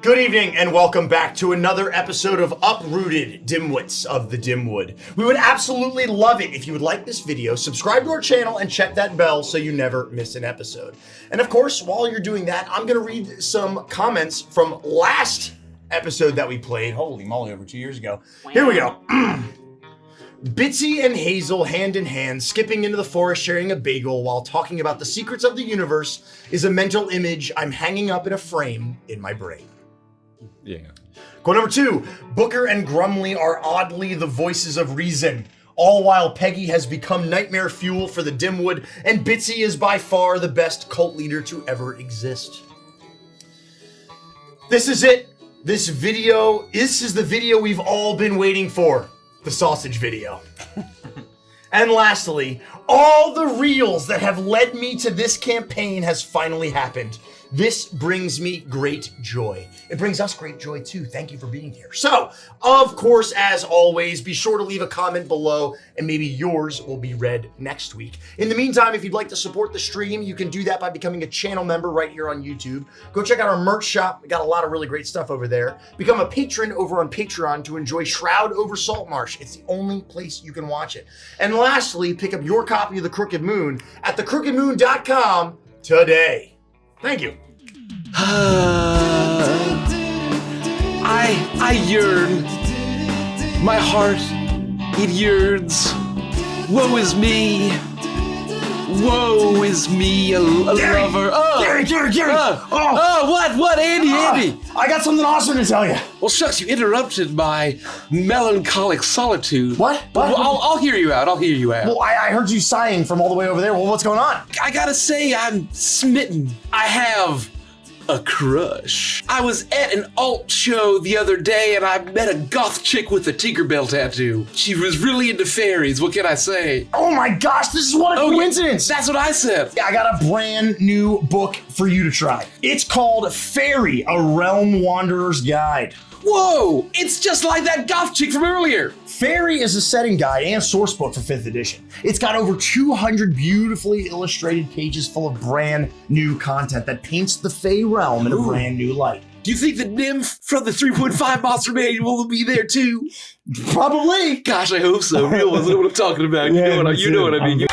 Good evening and welcome back to another episode of Uprooted, Dimwits of the Dimwood. We would absolutely love it if you would like this video, subscribe to our channel, and check that bell so you never miss an episode. And of course, while you're doing that, I'm gonna read some comments from last episode that we played. Holy moly, over 2 years ago. Wow. Here we go. Bitsy and Hazel hand in hand, skipping into the forest sharing a bagel while talking about the secrets of the universe is a mental image I'm hanging up in a frame in my brain. Yeah. Quote number 2, Booker and Grumley are oddly the voices of reason, all while Peggy has become nightmare fuel for the Dimwood, and Bitsy is by far the best cult leader to ever exist. This is it. This is the video we've all been waiting for. The sausage video. And lastly, all the reels that have led me to this campaign has finally happened. This brings me great joy. It brings us great joy too. Thank you for being here. So, of course, as always, be sure to leave a comment below and maybe yours will be read next week. In the meantime, if you'd like to support the stream, you can do that by becoming a channel member right here on YouTube. Go check out our merch shop. We got a lot of really great stuff over there. Become a patron over on Patreon to enjoy Shroud over Saltmarsh. It's the only place you can watch it. And lastly, pick up your copy of The Crooked Moon at thecrookedmoon.com today. Thank you. I yearn. My heart, it yearns. Woe is me. Woe is me, a lover. Oh, Gary. What, Andy? I got something awesome to tell you. Well, shucks, you interrupted my melancholic solitude. What? Well, I'll hear you out. Well, I heard you sighing from all the way over there. Well, what's going on? I gotta say, I'm smitten. I have a crush. I was at an alt show the other day and I met a goth chick with a Tinkerbell tattoo. She was really into fairies, what can I say? Oh my gosh, this is what a coincidence. That's what I said. I got a brand new book for you to try. It's called Fairy, A Realm Wanderer's Guide. Whoa, it's just like that goth chick from earlier. Fairy is a setting guide and source book for 5th edition. It's got over 200 beautifully illustrated pages full of brand new content that paints the Fae realm in a brand new light. Do you think the nymph from the 3.5 Monster Manual will be there too? Probably. Gosh, I hope so. Real ones know what I'm talking about. You know what I mean.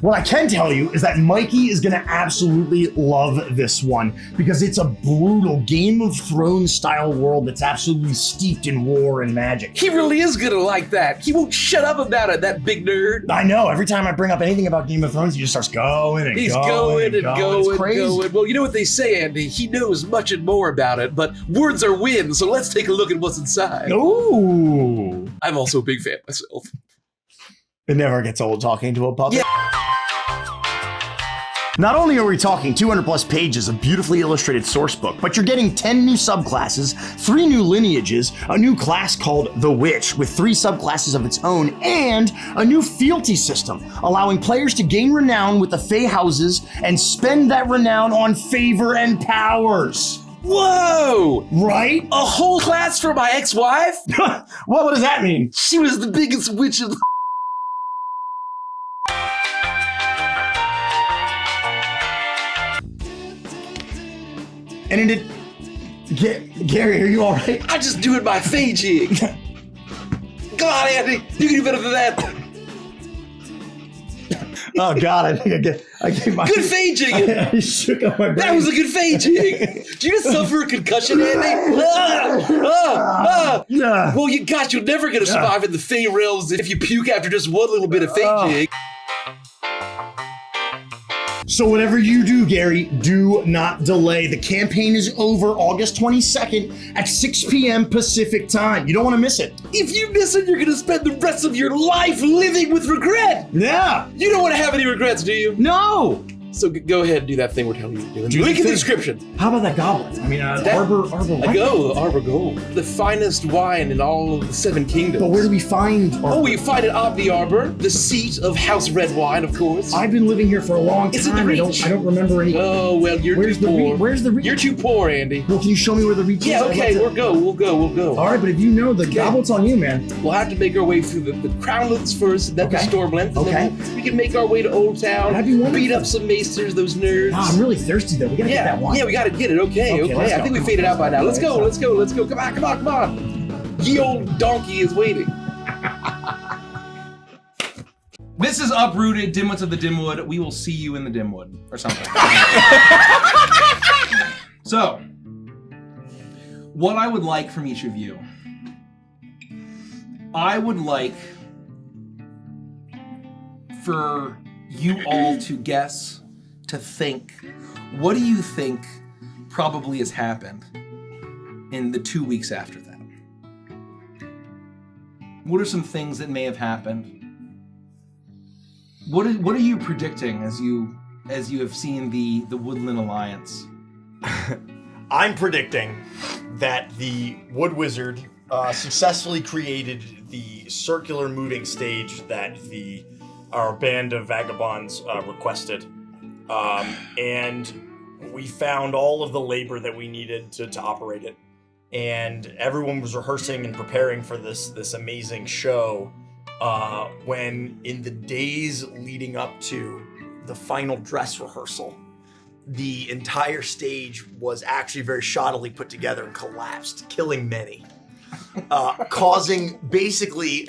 What I can tell you is that Mikey is gonna absolutely love this one because it's a brutal Game of Thrones style world that's absolutely steeped in war and magic. He really is gonna like that. He won't shut up about it, that big nerd. I know, every time I bring up anything about Game of Thrones, he just starts going and He's going. It's crazy. Well, you know what they say, Andy? He knows much and more about it, but words are wind, so let's take a look at what's inside. Ooh. I'm also a big fan myself. It never gets old talking to a puppet. Yeah. Not only are we talking 200 plus pages of beautifully illustrated source book, but you're getting 10 new subclasses, 3 new lineages, a new class called the Witch with 3 subclasses of its own, and a new fealty system, allowing players to gain renown with the Fae houses and spend that renown on favor and powers. Whoa! Right? A whole class for my ex-wife? What does that mean? She was the biggest witch of the And it Gary, are you all right? I just doing my Fae jig. Come on, Andy. You can do better than that. Oh God, I think I gave my good Fae jig. I shook up my brain. That was a good Fae jig. Did you just suffer a concussion, Andy? Yeah. Well, you're never gonna survive in the Fae realms if you puke after just one little bit of Fae jig. So whatever you do, Gary, do not delay. The campaign is over August 22nd at 6 p.m. Pacific time. You don't want to miss it. If you miss it, you're gonna spend the rest of your life living with regret. Yeah. You don't want to have any regrets, do you? No. So go ahead and do that thing we're telling you to do. Link in the description. How about that goblin? I mean, Arbor Gold. The finest wine in all of the 7 kingdoms. But where do we find Arbor? Oh, we find it at the Arbor, the seat of House Red Wine, of course. I've been living here for a long time. It's in the Reach. I don't remember any. Oh, well, you're too poor. Where's the Reach? You're too poor, Andy. Well, can you show me where the Reach is? Yeah, okay, we'll go. All right, but if you know, the goblet's on you, man. We'll have to make our way through the Crownlands first, and then the Stormlands, and then we can make our way to Old Town, That'd be wonderful. beat up some chasers, those nerds. No, I'm really thirsty though. We gotta get that wine. Yeah, we gotta get it. Okay. let's I go. think we faded out by now. Let's go. Come on. Ye old donkey is waiting. This is Uprooted, Dimwits of the Dimwood. We will see you in the Dimwood, or something. So, what I would like from each of you, I would like for you all to guess, to think, what do you think probably has happened in the 2 weeks after that? What are some things that may have happened? What are you predicting as you have seen the Woodland Alliance? I'm predicting that the Wood Wizard successfully created the circular moving stage that our band of vagabonds requested, and we found all of the labor that we needed to operate it, and everyone was rehearsing and preparing for this amazing show. When in the days leading up to the final dress rehearsal, the entire stage was actually very shoddily put together and collapsed, killing many. Causing basically,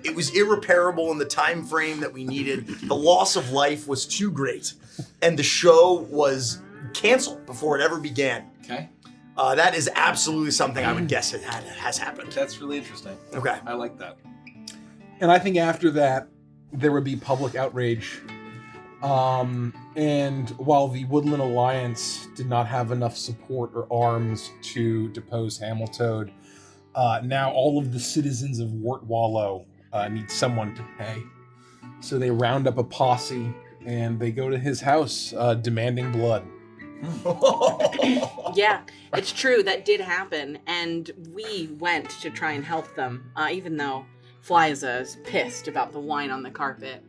it was irreparable in the time frame that we needed. The loss of life was too great, and the show was canceled before it ever began. Okay. That is absolutely something I would guess has happened. That's really interesting. Okay. I like that. And I think after that, there would be public outrage. And while the Woodland Alliance did not have enough support or arms to depose Hamiltoad, now all of the citizens of Wart Wallow need someone to pay. So they round up a posse and they go to his house demanding blood. Yeah, it's true. That did happen. And we went to try and help them, even though Flyza is pissed about the wine on the carpet.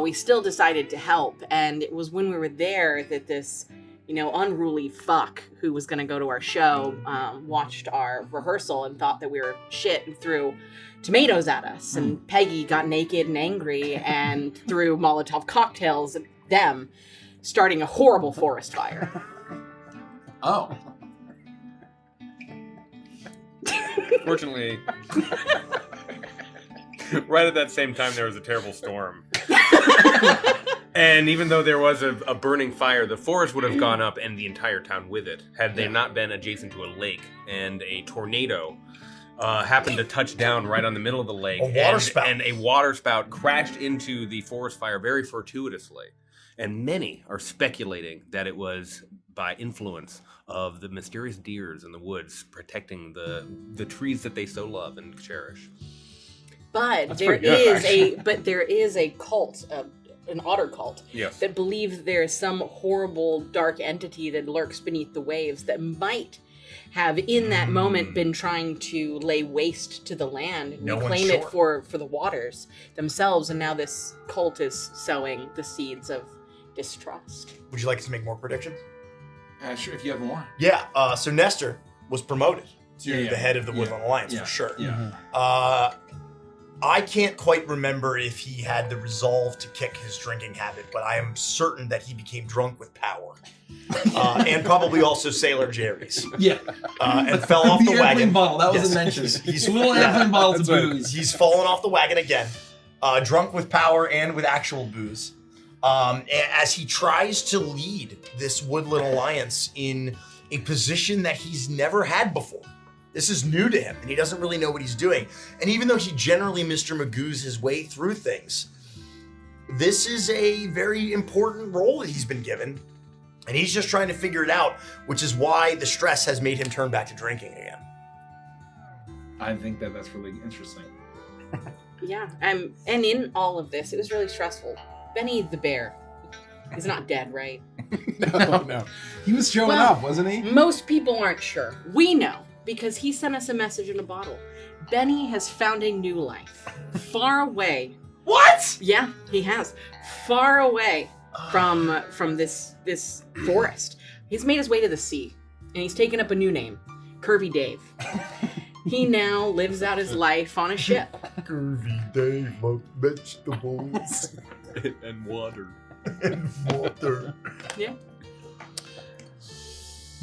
We still decided to help, and it was when we were there that this, unruly fuck who was going to go to our show watched our rehearsal and thought that we were shit and threw tomatoes at us. And Peggy got naked and angry and threw Molotov cocktails at them, starting a horrible forest fire. Oh. Fortunately, right at that same time, there was a terrible storm. And even though there was a burning fire, the forest would have gone up and the entire town with it, had they not been adjacent to a lake. And a tornado happened to touch down right on the middle of the lake. A waterspout. And a waterspout crashed into the forest fire very fortuitously. And many are speculating that it was by influence of the mysterious deers in the woods protecting the trees that they so love and cherish. But there is a cult, an otter cult, Yes. that believes there is some horrible dark entity that lurks beneath the waves that might have in that moment been trying to lay waste to the land and No one's reclaim it sure. for the waters themselves, and now this cult is sowing the seeds of distrust. Would you like to make more predictions? Sure, if you have more. Yeah, so Nestor was promoted to Yeah. the head of the Yeah. Woodland Alliance Yeah. for sure. Yeah. I can't quite remember if he had the resolve to kick his drinking habit, but I am certain that he became drunk with power. And probably also Sailor Jerry's. Yeah. And fell off the airplane wagon. bottle, that was Yes, a mention. he's- Little airplane bottles of that's right. booze. He's fallen off the wagon again, drunk with power and with actual booze. As he tries to lead this Woodland Alliance in a position that he's never had before. This is new to him, and he doesn't really know what he's doing. And even though he generally Mr. Magoo's his way through things, this is a very important role that he's been given, and he's just trying to figure it out, which is why the stress has made him turn back to drinking again. I think that's really interesting. Yeah, and in all of this, it was really stressful. Benny the bear is not dead, right? No. He was showing Well, up, wasn't he? Most people aren't sure. We know, because he sent us a message in a bottle. Benny has found a new life. Far away. What? Yeah, he has. Far away from this forest. He's made his way to the sea, and he's taken up a new name, Curvy Dave. He now lives out his life on a ship. Curvy Dave, my vegetables. And water. Walter. Yeah.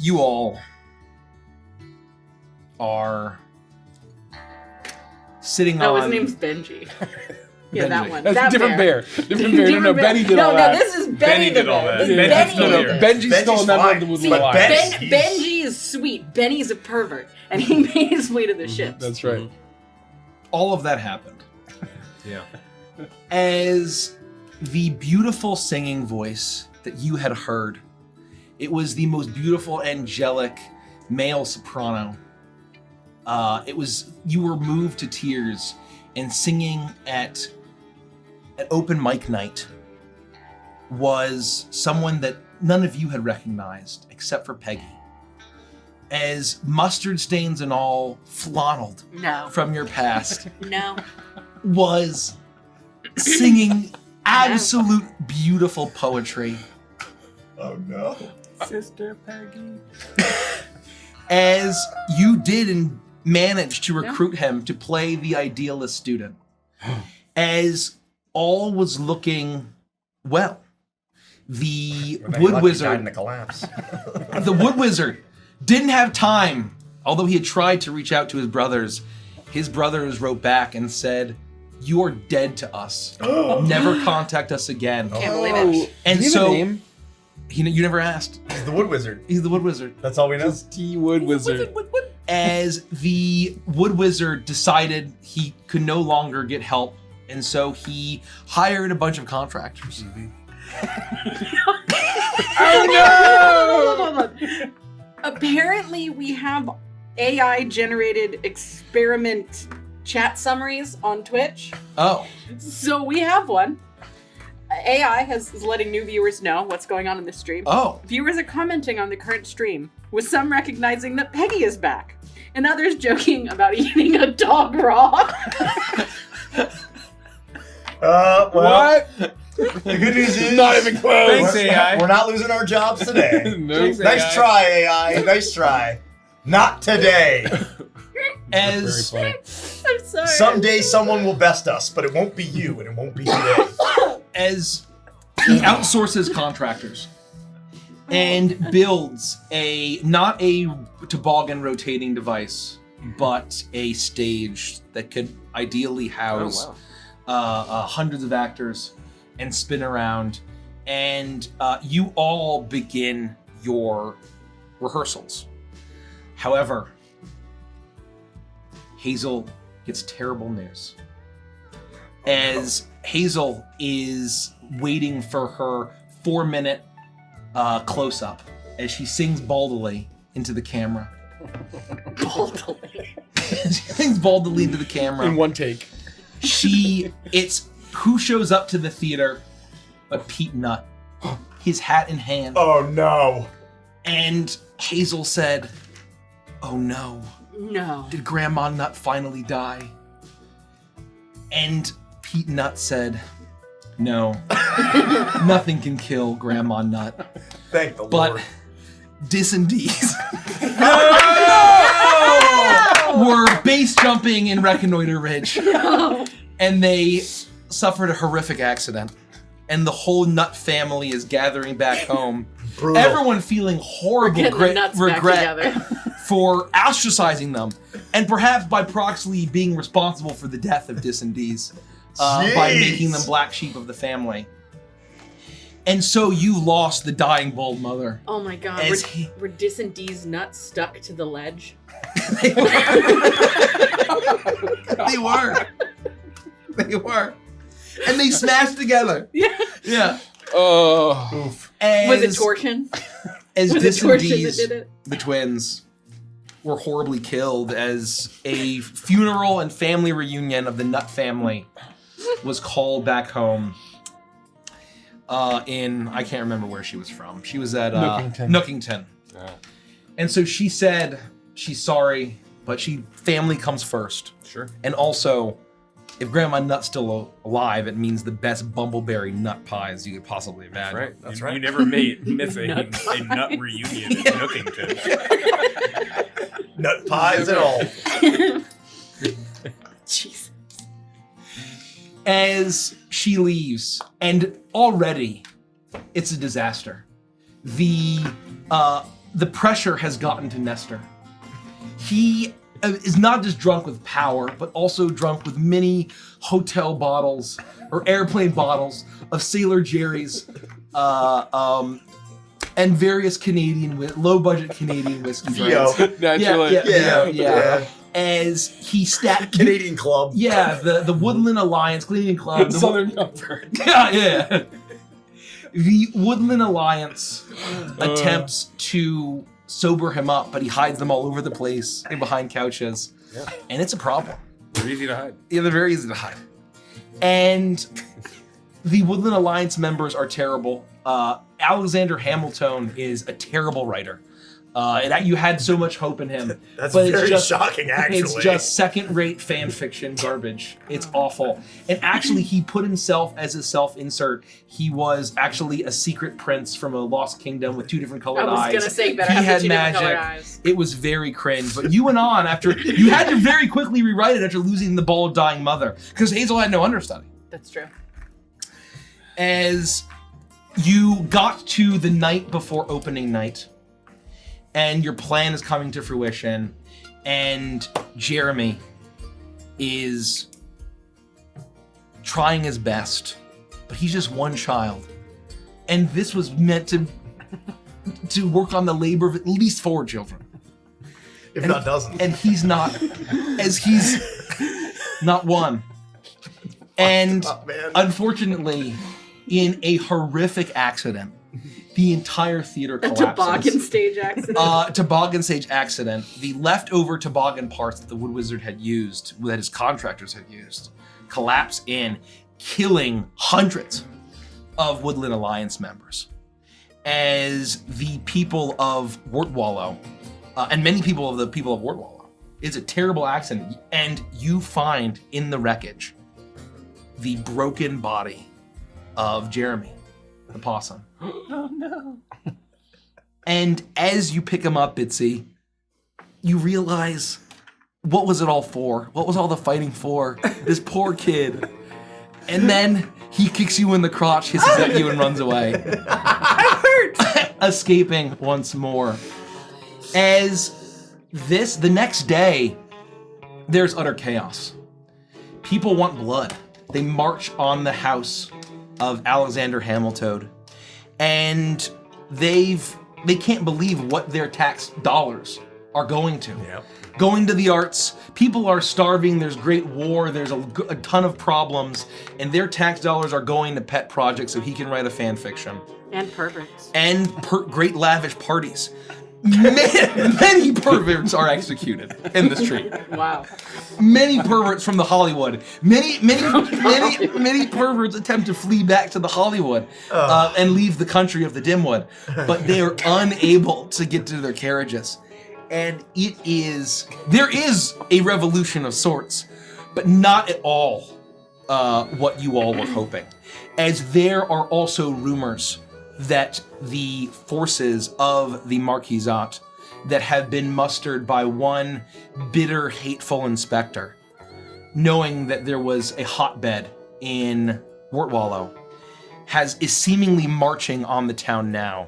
You all are sitting No, on... his name's Benji. Yeah, that Benji. one. That's that a different bear. Different bear. No, Benny did all no, that. this is Benny Benny the did all bear. that. This is Benji's Benny still the here. bear. Benji's still a Benji's member fine. of the Woodland See, Alliance. Benji is sweet. Benny's a pervert, and he made his way to the ships. That's right. All of that happened Yeah. as the beautiful singing voice that you had heard. It was the most beautiful, angelic male soprano. You were moved to tears and singing at open mic night was someone that none of you had recognized except for Peggy. As mustard stains and all flanneled No. from your past No. was singing absolute beautiful poetry. Oh no. Sister Peggy. As you did and managed to recruit him to play the idealist student. As all was looking well. The wood wizard in the collapse. the wood wizard didn't have time, although he had tried to reach out to his brothers. His brothers wrote back and said, "You are dead to us. Never contact us again." Can't believe it. And Does he have so a name? you never asked. He's the wood wizard. He's the wood wizard. That's all we know. It's T Wood Wizard. As the wood wizard decided he could no longer get help, and so he hired a bunch of contractors. Oh no! Apparently, we have AI-generated experiment chat summaries on Twitch. Oh, So we have one. AI is letting new viewers know what's going on in the stream. oh, Viewers are commenting on the current stream, with some recognizing that Peggy is back, and others joking about eating a dog raw. Well, What? the good news is Not even close. Thanks, AI. We're not losing our jobs today. Nope. Nice try, AI. Nice try. Not today. Very as funny. I'm sorry. Someday someone will best us, but it won't be you, and it won't be today. as he outsources contractors and builds not a toboggan rotating device, but a stage that could ideally house hundreds of actors and spin around. And you all begin your rehearsals. However, Hazel gets terrible news. As Hazel is waiting for her 4-minute close-up as she sings baldly into the camera. Baldly. She sings baldly into the camera. In one take. It's who shows up to the theater but Pete Nutt, his hat in hand. Oh no. And Hazel said, "Oh no, No. did Grandma Nutt finally die?" And Pete Nutt said, "No, nothing can kill Grandma Nutt, Thank the but Lord. Dis and D's were base jumping in Reconnoiter Ridge, and they suffered a horrific accident. And the whole Nutt family is gathering back home. Brutal. Everyone feeling horrible Getting the nuts back regret together. for ostracizing them, and perhaps by proxy being responsible for the death of Dis and D's by Jeez. making them black sheep of the family. And so you lost the dying bald mother. Oh my god, As were, he- were Dis and D's nuts stuck to the ledge? They were. They were. And they smashed together. Yeah. Yeah. Oh. Oof. Was it torsion? As Was it Dis and torsion that D's, did it? the twins, were horribly killed as a funeral and family reunion of the Nutt family was called back home I can't remember where she was from. She was at Nookington. Yeah. And so she said she's sorry, but family comes first. Sure. And also, if Grandma Nut's still alive, it means the best bumbleberry nut pies you could possibly imagine. Right. That's You right. never miss a nut reunion in Nookington. Nut pies and all. Jeez. As she leaves, and already it's a disaster. The pressure has gotten to Nestor. He is not just drunk with power, but also drunk with many hotel bottles or airplane bottles of Sailor Jerry's and various low-budget Canadian whiskey brands. Naturally. Yeah. As he Canadian Club. Yeah, the Woodland Alliance Canadian Club. Southern Comfort. Yeah. The Woodland Alliance attempts to sober him up, but he hides them all over the place and behind couches. Yeah. And it's a problem. They're easy to hide. Yeah, they're very easy to hide. And the Woodland Alliance members are terrible. Alexander Hamilton is a terrible writer. And you had so much hope in him. That's but very it's just, shocking, actually. It's just second-rate fan fiction garbage. It's awful. And actually, he put himself as a self-insert. He was actually a secret prince from a lost kingdom with 2 different colored eyes. I was going to say, better He have had the 2 different colored magic. eyes. It was very cringe. But you went on after... You had to very quickly rewrite it after losing the ball of dying mother. Because Hazel had no understudy. That's true. As you got to the night before opening night, and your plan is coming to fruition, and Jeremy is trying his best, but he's just one child. And this was meant to work on the labor of at least 4 children. If not dozens. And he's not one. And man. unfortunately, in a horrific accident, the entire theater A collapses. toboggan stage accident. Toboggan stage accident. The leftover toboggan parts that the Wood Wizard had used, that his contractors had used, collapse in, killing hundreds of Woodland Alliance members. As the people of Wartwallow, and many people of Wartwallow, it's a terrible accident, and you find in the wreckage the broken body of Jeremy, the possum. Oh no. And as you pick him up, Bitsy, you realize, what was it all for? What was all the fighting for? This poor kid. And then he kicks you in the crotch, hisses at you, and runs away. I'm hurt! Escaping once more. As the next day, there's utter chaos. People want blood. They march on the house of Alexander Hamilton, and they can't believe what their tax dollars are going to. Yep. Going to the arts, people are starving, there's great war, there's a ton of problems, and their tax dollars are going to pet projects so he can write a fan fiction. And perverts. And great lavish parties. Many perverts are executed in the street. Wow. Many perverts from the Hollywood. Many perverts attempt to flee back to the Hollywood and leave the country of the Dimwood, but they are unable to get to their carriages. And there is a revolution of sorts, but not at all what you all were hoping, as there are also rumors that the forces of the Marquisate that have been mustered by one bitter, hateful inspector, knowing that there was a hotbed in Wartwallow, is seemingly marching on the town now,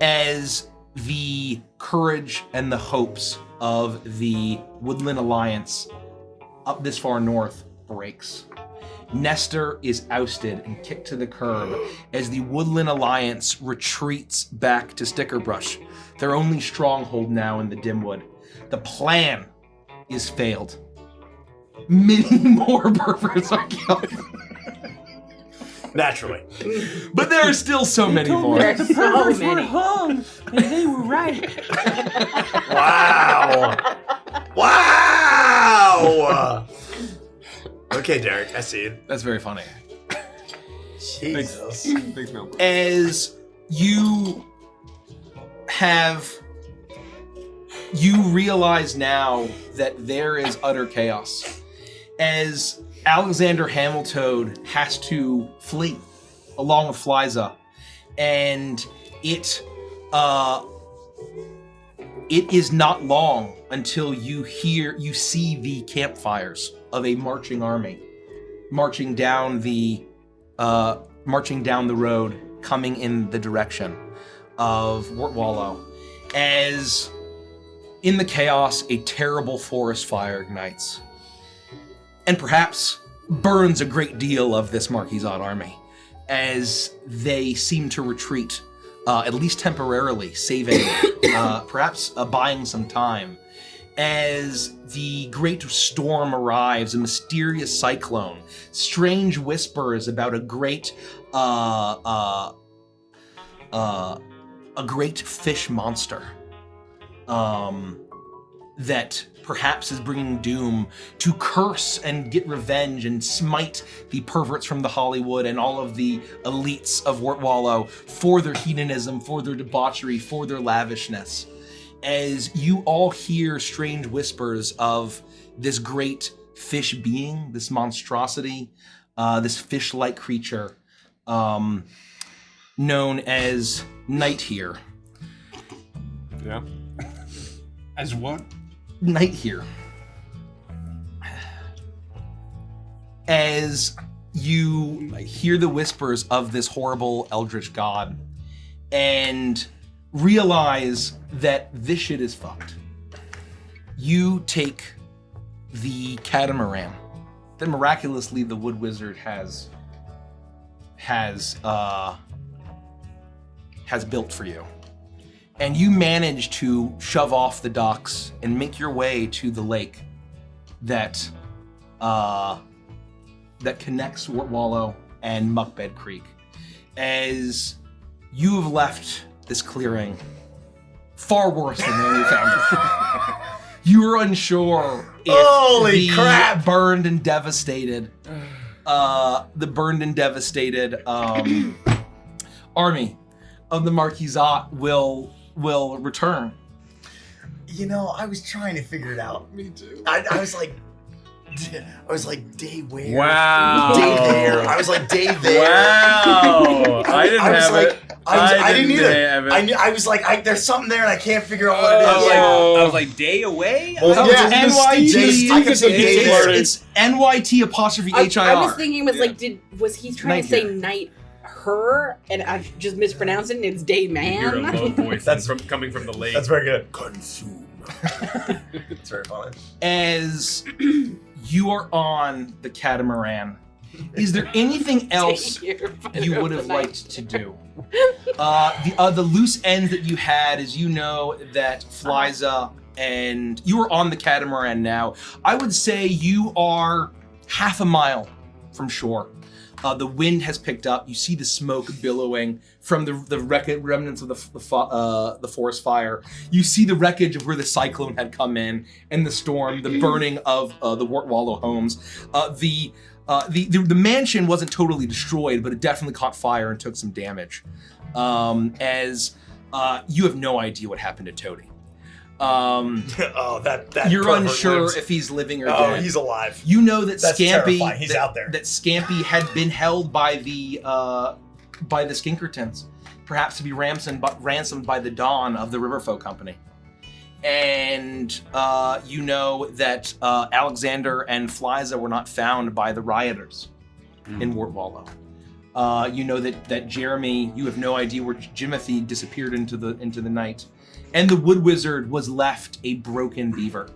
as the courage and the hopes of the Woodland Alliance up this far north breaks. Nestor is ousted and kicked to the curb as the Woodland Alliance retreats back to Stickerbrush, their only stronghold now in the Dimwood. The plan is failed. Many more perverts are killed. Naturally. But there are still so many more. There's so many. hung, and they were right. Wow. Wow. Okay, Derek, I see it. That's very funny. Jesus. Thanks, Mel. As you realize now that there is utter chaos. As Alexander Hamilton has to flee along with Fliza, and it is not long until you see the campfires of a marching army marching down the road, coming in the direction of Wortwallow, as in the chaos, a terrible forest fire ignites, and perhaps burns a great deal of this Marquisate army, as they seem to retreat, at least temporarily, saving, perhaps buying some time. As the great storm arrives, a mysterious cyclone, strange whispers about a great fish monster that perhaps is bringing doom to curse and get revenge and smite the perverts from the Hollywood and all of the elites of Wortwallow for their hedonism, for their debauchery, for their lavishness. As you all hear strange whispers of this great fish being, this monstrosity, this fish-like creature, known as Night here. Yeah. As what? Night here. As you hear the whispers of this horrible eldritch god and realize that this shit is fucked, you take the catamaran that miraculously the wood wizard has built for you. And you manage to shove off the docks and make your way to the lake that connects Wortwallow and Muckbed Creek. As you have left this clearing far worse than when you found it. You are unsure if Holy the crap! burned and devastated army of the Marquisate will return. You know, I was trying to figure it out. Me too. I was like, day where? Wow. Day there. I was like, day there. Wow. I didn't was have like, it. I didn't either. have it. I was like, there's something there and I can't figure out what it is. I was like, day away? Well, Oh, yeah. it's NYT. I can say day there. It's NYT apostrophe HIR. I was thinking was he trying Night to say here. Night her and I just mispronounced it and it's Day You hear a Man? low voice That's- coming from the lake. That's very good. Consume. It's very funny. As you are on the catamaran, is there anything else you would have liked to do? The loose ends that you had is, you know, that Fliza and you are on the catamaran now. I would say you are half a mile from shore. The wind has picked up. You see the smoke billowing from the remnants of the forest fire. You see the wreckage of where the cyclone had come in and the storm, the burning of the Wortwallow homes. The mansion wasn't totally destroyed, but it definitely caught fire and took some damage. As you have no idea what happened to Toady. that You're pervert unsure lives. if he's living or Oh, dead. he's alive. You know that That's Scampy, terrifying. He's out there. That Scampy had been held by the Skinkertons, perhaps to be ransomed by the Dawn of the Riverfolk Company. And you know that Alexander and Fliza were not found by the rioters in Wortwallow. You know that Jeremy, you have no idea where Jimothy disappeared into the night. And the Wood Wizard was left a broken beaver,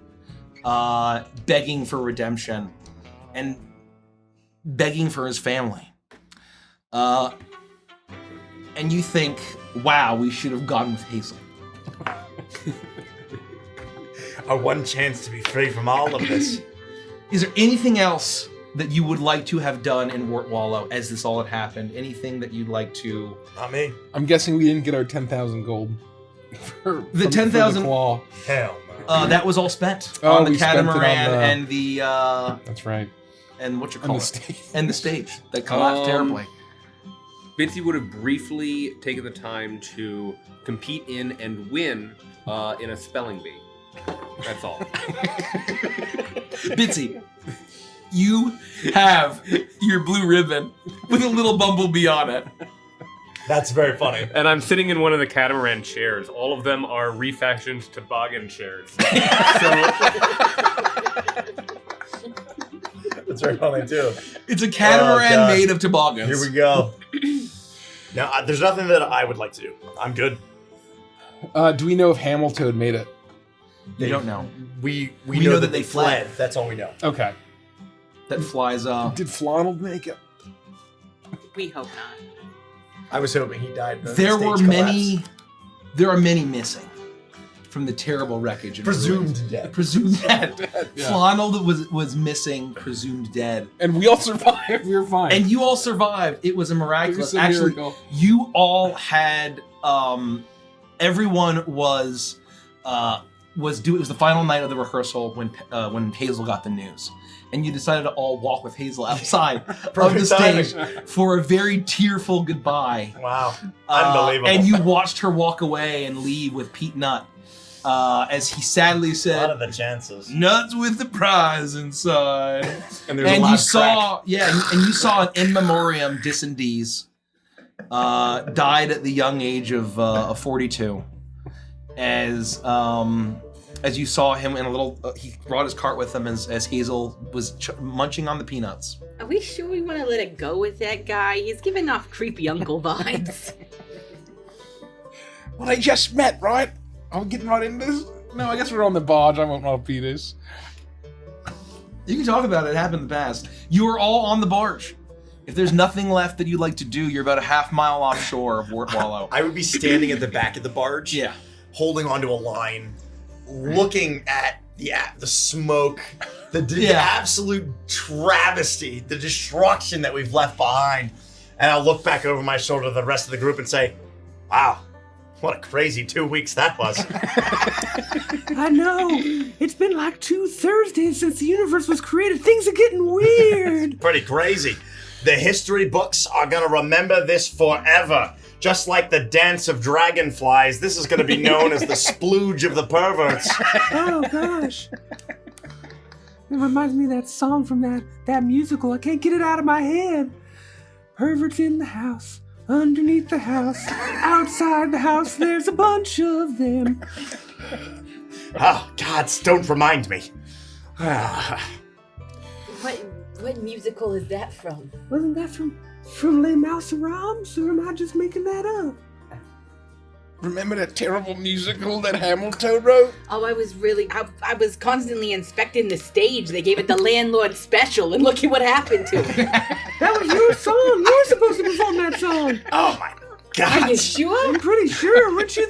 begging for redemption and begging for his family. And you think, wow, we should have gone with Hazel. Our one chance to be free from all of this. Is there anything else that you would like to have done in Wortwallow as this all had happened? Anything that you'd like to... Not me. I'm guessing we didn't get our 10,000 gold. The 10,000 claw. Hell no. that was all spent Oh, on the we spent it on catamaran the- and the... That's right. and what you And call the it? stage. And the stage that collapsed terribly. Bitsy would have briefly taken the time to compete in and win in a spelling bee. That's all. Bitsy, you have your blue ribbon with a little bumblebee on it. That's very funny. And I'm sitting in one of the catamaran chairs. All of them are refashioned toboggan chairs. That's very funny too. It's a catamaran Oh, God. made of toboggans. Here we go. No, there's nothing that I would like to do. I'm good. Do we know if Hamilton made it? You don't know. We know that they fled. That's all we know. Okay. That flies off. Did Flonald make it? We hope not. I was hoping he died. There are many missing from the terrible wreckage. Presumed dead. Presumed dead. Yeah. Flonald was missing, presumed dead. And we all survived. We were fine. And you all survived. It was a miraculous. It was a Actually, miracle. you all had. Everyone was. It was the final night of the rehearsal when Hazel got the news, and you decided to all walk with Hazel outside of the stage for a very tearful goodbye. Wow, unbelievable! And you watched her walk away and leave with Pete Nutt, as he sadly said, "What are the chances?" Nuts with the prize inside. And there's a loud you saw, crack. and you saw an in memoriam Disendees died at the young age of 42. As you saw him in a little, he brought his cart with him as Hazel was munching on the peanuts. Are we sure we want to let it go with that guy? He's giving off creepy uncle vibes. Well, they just met, right? Are we getting right into this? No, I guess we're on the barge. I won't know if Pete is. You can talk about it. It happened in the past. You are all on the barge. If there's nothing left that you'd like to do, you're about a half mile offshore of Wart Wallow. I would be standing at the back of the barge, holding onto a line, looking at the smoke, the absolute travesty, the destruction that we've left behind. And I'll look back over my shoulder to the rest of the group and say, wow, what a crazy 2 weeks that was. I know. It's been like 2 Thursdays since the universe was created. Things are getting weird. Pretty crazy. The history books are going to remember this forever. Just like the dance of dragonflies, this is going to be known as the splooge of the perverts. Oh, gosh. It reminds me of that song from that musical. I can't get it out of my head. Perverts in the house, underneath the house, outside the house, there's a bunch of them. Oh, gods, don't remind me. What musical is that from? Wasn't that from Les Miserables, or am I just making that up? Remember that terrible musical that Hamilton wrote? Oh, I was constantly inspecting the stage. They gave it the landlord special, and look at what happened to it. That was your song. You were supposed to perform that song. Oh my God. Are you sure? I'm pretty sure. Weren't you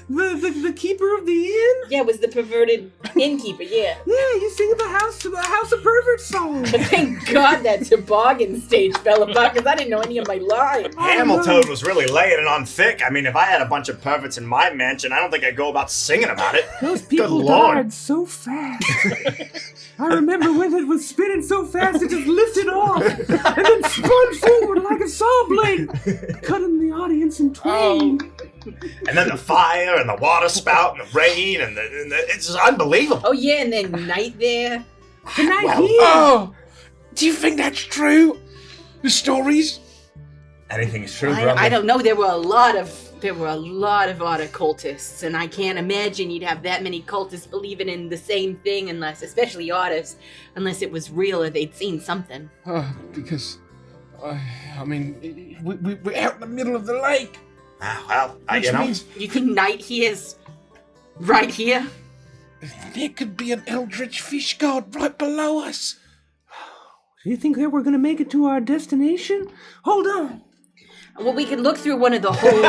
the keeper of the inn? Yeah, it was the perverted innkeeper, yeah. Yeah, you sing the House of Perverts song. But thank God that toboggan stage fell apart, because I didn't know any of my lines. Hamilton was really laying it on thick. I mean, if I had a bunch of perverts in my mansion, I don't think I'd go about singing about it. Those people died so fast. I remember when it was spinning so fast it just lifted off and then spun forward like a saw blade, cutting the audience in twain. And then the fire and the water spout and the rain and it's just unbelievable. Oh yeah, and then night there. The night Well, here. Oh, do you think that's true? The stories? Anything is true, I don't know. There were a lot of odd occultists, and I can't imagine you'd have that many cultists believing in the same thing, especially oddists, unless it was real or they'd seen something. Because, I mean, we're out in the middle of the lake. Well, Which means You think night here's right here? there could be an eldritch fish god right below us. Do you think that we're gonna make it to our destination? Hold on. Well, we could look through one of the holes.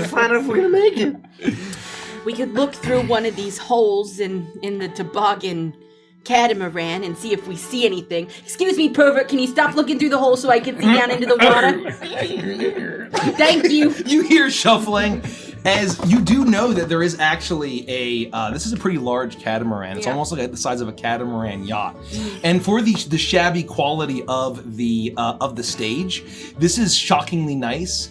Find out if we're gonna make it. We could look through one of these holes in the toboggan catamaran and see if we see anything. Excuse me, pervert, can you stop looking through the hole so I can see down into the water? Thank you. You hear shuffling, as you do know that there is actually this is a pretty large catamaran. It's almost like the size of a catamaran yacht. And for the shabby quality of the stage, this is shockingly nice.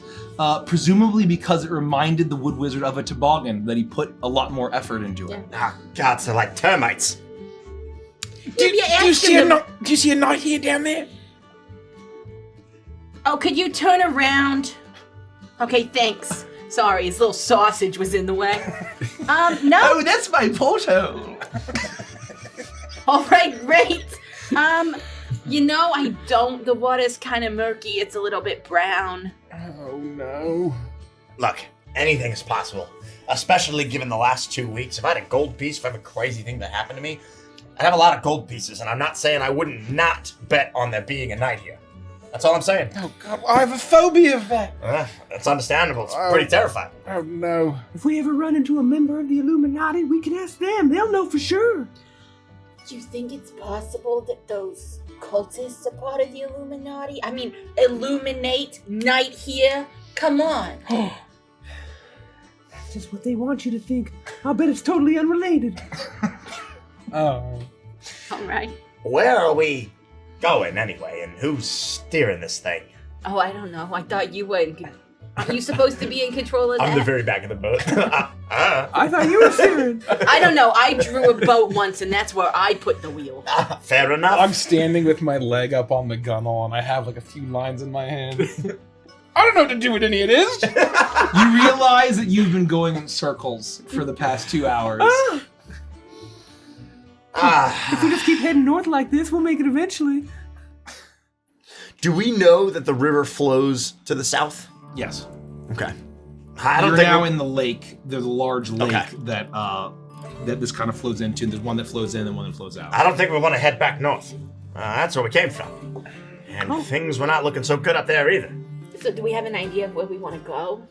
Presumably because it reminded the Wood Wizard of a toboggan, that he put a lot more effort into it. Oh, God, they're like termites. Do you see a knight here down there? Oh, could you turn around? Okay, thanks. Sorry, his little sausage was in the way. No. Oh, that's my porthole. All right, great. You know, I don't. The water's kind of murky. It's a little bit brown. Oh no. Look, anything is possible. Especially given the last 2 weeks. If I had a gold piece for every crazy thing that happened to me, I'd have a lot of gold pieces, and I'm not saying I wouldn't not bet on there being a knight here. That's all I'm saying. Oh god, I have a phobia of that. That's understandable. It's pretty terrifying. Oh no. If we ever run into a member of the Illuminati, we can ask them. They'll know for sure. Do you think it's possible that those cultists are part of the Illuminati? I mean, illuminate night here? Come on. That's just what they want you to think. I'll bet it's totally unrelated. Oh. All right. Where are we going anyway, and who's steering this thing? Oh, I don't know. I thought you were. Are you supposed to be in control of that? I'm the very back of the boat. I thought you were steering. I don't know. I drew a boat once, and that's where I put the wheel. Fair enough. I'm standing with my leg up on the gunwale, and I have like a few lines in my hand. I don't know what to do with any of this. You realize that you've been going in circles for the past 2 hours. If we just keep heading north like this, we'll make it eventually. Do we know that the river flows to the south? Yes. Okay. I don't You're think now we- in the lake. There's a large lake Okay. that this kind of flows into. There's one that flows in and one that flows out. I don't think we want to head back north. That's where we came from. And things were not looking so good up there either. So do we have an idea of where we want to go?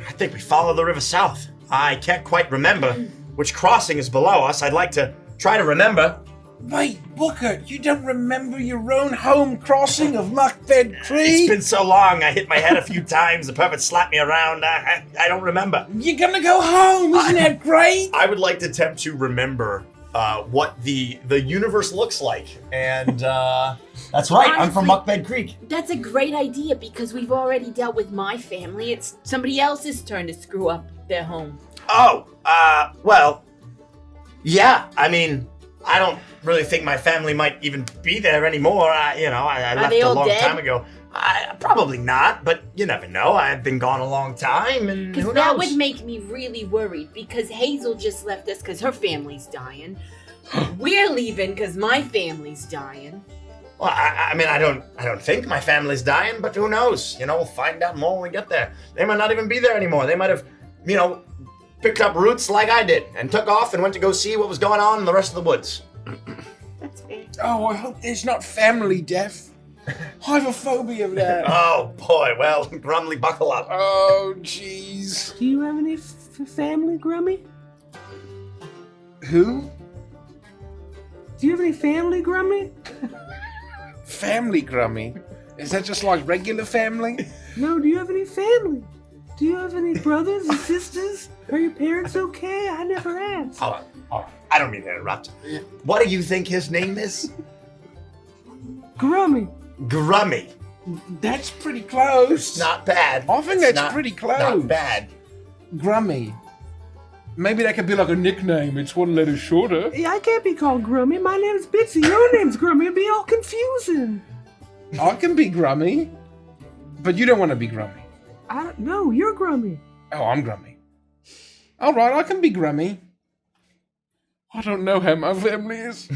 I think we follow the river south. I can't quite remember which crossing is below us. I'd like to try to remember. Wait, Booker, you don't remember your own home crossing of Muckbed It's Creek? been so long. I hit my head a few times. The pervert slapped me around. I don't remember. You're gonna go home, isn't that great? I would like to attempt to remember what the universe looks like. And that's right. I'm from Honestly- Muckbed Creek. That's a great idea because we've already dealt with my family. It's somebody else's turn to screw up their home. Oh, well, yeah. I mean, I don't really think my family might even be there anymore. I left they a all long dead? time ago. Probably not, but you never know. I've been gone a long time, and who Because knows? that would make me really worried because Hazel just left us because her family's dying. We're leaving because my family's dying. Well, I mean, I don't think my family's dying, but who knows? We'll find out more when we get there. They might not even be there anymore. They might have, picked up roots like I did and took off and went to go see what was going on in the rest of the woods. That's fair. Oh, I hope there's not family death. I have a phobia of that. Oh boy, well, Grumly, buckle up. Oh, jeez. Do you have any family, Grummy? Who? Do you have any family, Grummy? Family Grummy? Is that just like regular family? No, do you have any family? Do you have any brothers and sisters? Are your parents okay? I never asked. Hold on. I don't mean to interrupt. What do you think his name is? Grummy. Grummy. That's pretty close. Not bad. I think It's that's pretty close. Not bad. Grummy. Maybe that could be like a nickname. It's one letter shorter. Yeah, I can't be called Grummy. My name's Bitsy. Your name's Grummy. It'd be all confusing. I can be Grummy, but you don't want to be Grummy. I don't know. You're Grummy. Oh, I'm Grummy. All right, I can be Grummy. I don't know how my family is.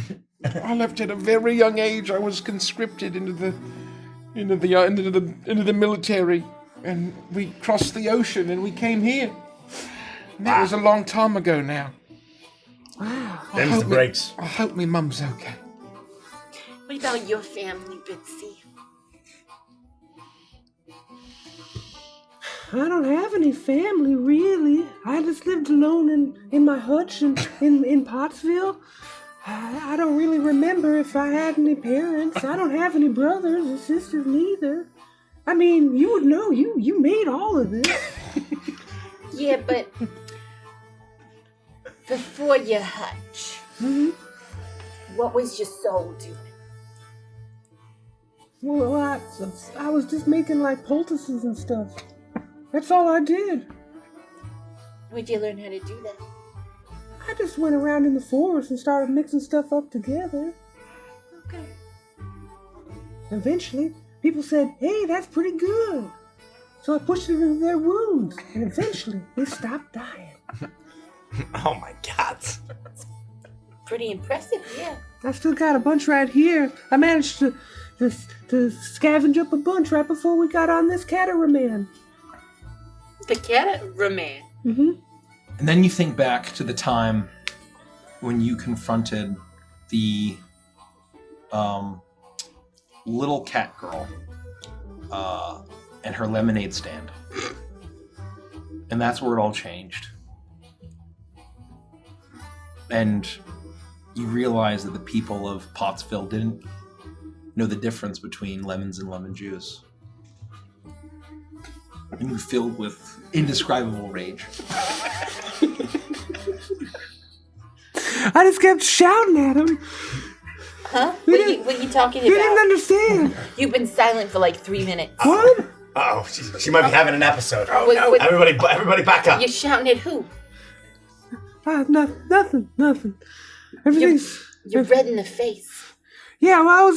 I left at a very young age. I was conscripted into the military, and we crossed the ocean and we came here. And that was a long time ago now. Them's the breaks. I hope my mum's okay. What about your family, Bitsy? I don't have any family, really. I just lived alone in my hutch in Pottsville. I don't really remember if I had any parents. I don't have any brothers or sisters neither. I mean, you would know. You made all of this. Yeah, but before your hutch, what was your soul doing? Well, I was just making like poultices and stuff. That's all I did. Where'd you learn how to do that? I just went around in the forest and started mixing stuff up together. Okay. Eventually, people said, "Hey, that's pretty good." So I pushed it into their wounds, and eventually they stopped dying. Oh my God. pretty impressive, yeah. I still got a bunch right here. I managed to scavenge up a bunch right before we got on this catamaran. The catamaran. Mm-hmm. And then you think back to the time when you confronted the little cat girl and her lemonade stand. And that's where it all changed. And you realize that the people of Pottsville didn't know the difference between lemons and lemon juice. And you're filled with indescribable rage. I just kept shouting at him. Huh? What are you talking He didn't about? understand. You've been silent for like 3 minutes. What? Uh-oh, she might be having an episode. Oh, Wait, no. wait. Everybody back up. You're shouting at who? Nothing. Everything's... You're red in the face. Yeah, well,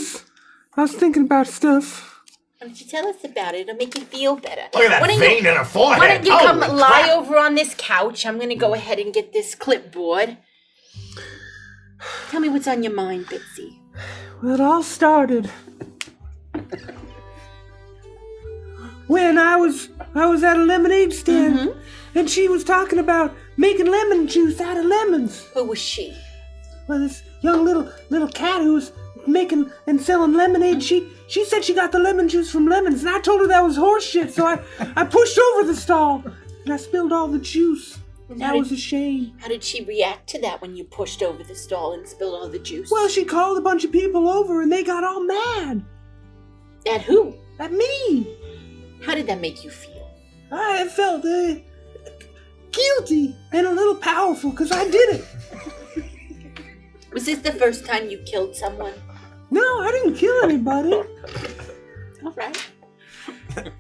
I was thinking about stuff. Why don't you tell us about it? It'll make you feel better. Look at that Why don't vein in her forehead. Why don't you come Holy lie crap. over on this couch? I'm going to go ahead and get this clipboard. Tell me what's on your mind, Bitsy. Well, it all started when I was at a lemonade stand, and she was talking about making lemon juice out of lemons. Who was she? Well, this young little cat who was making and selling lemonade, she said she got the lemon juice from lemons, and I told her that was horse shit, so I pushed over the stall, and I spilled all the juice. That was a shame. How did she react to that when you pushed over the stall and spilled all the juice? Well, she called a bunch of people over, and they got all mad. At who? At me. How did that make you feel? I felt guilty and a little powerful because I did it. Was this the first time you killed someone? No, I didn't kill anybody. All right.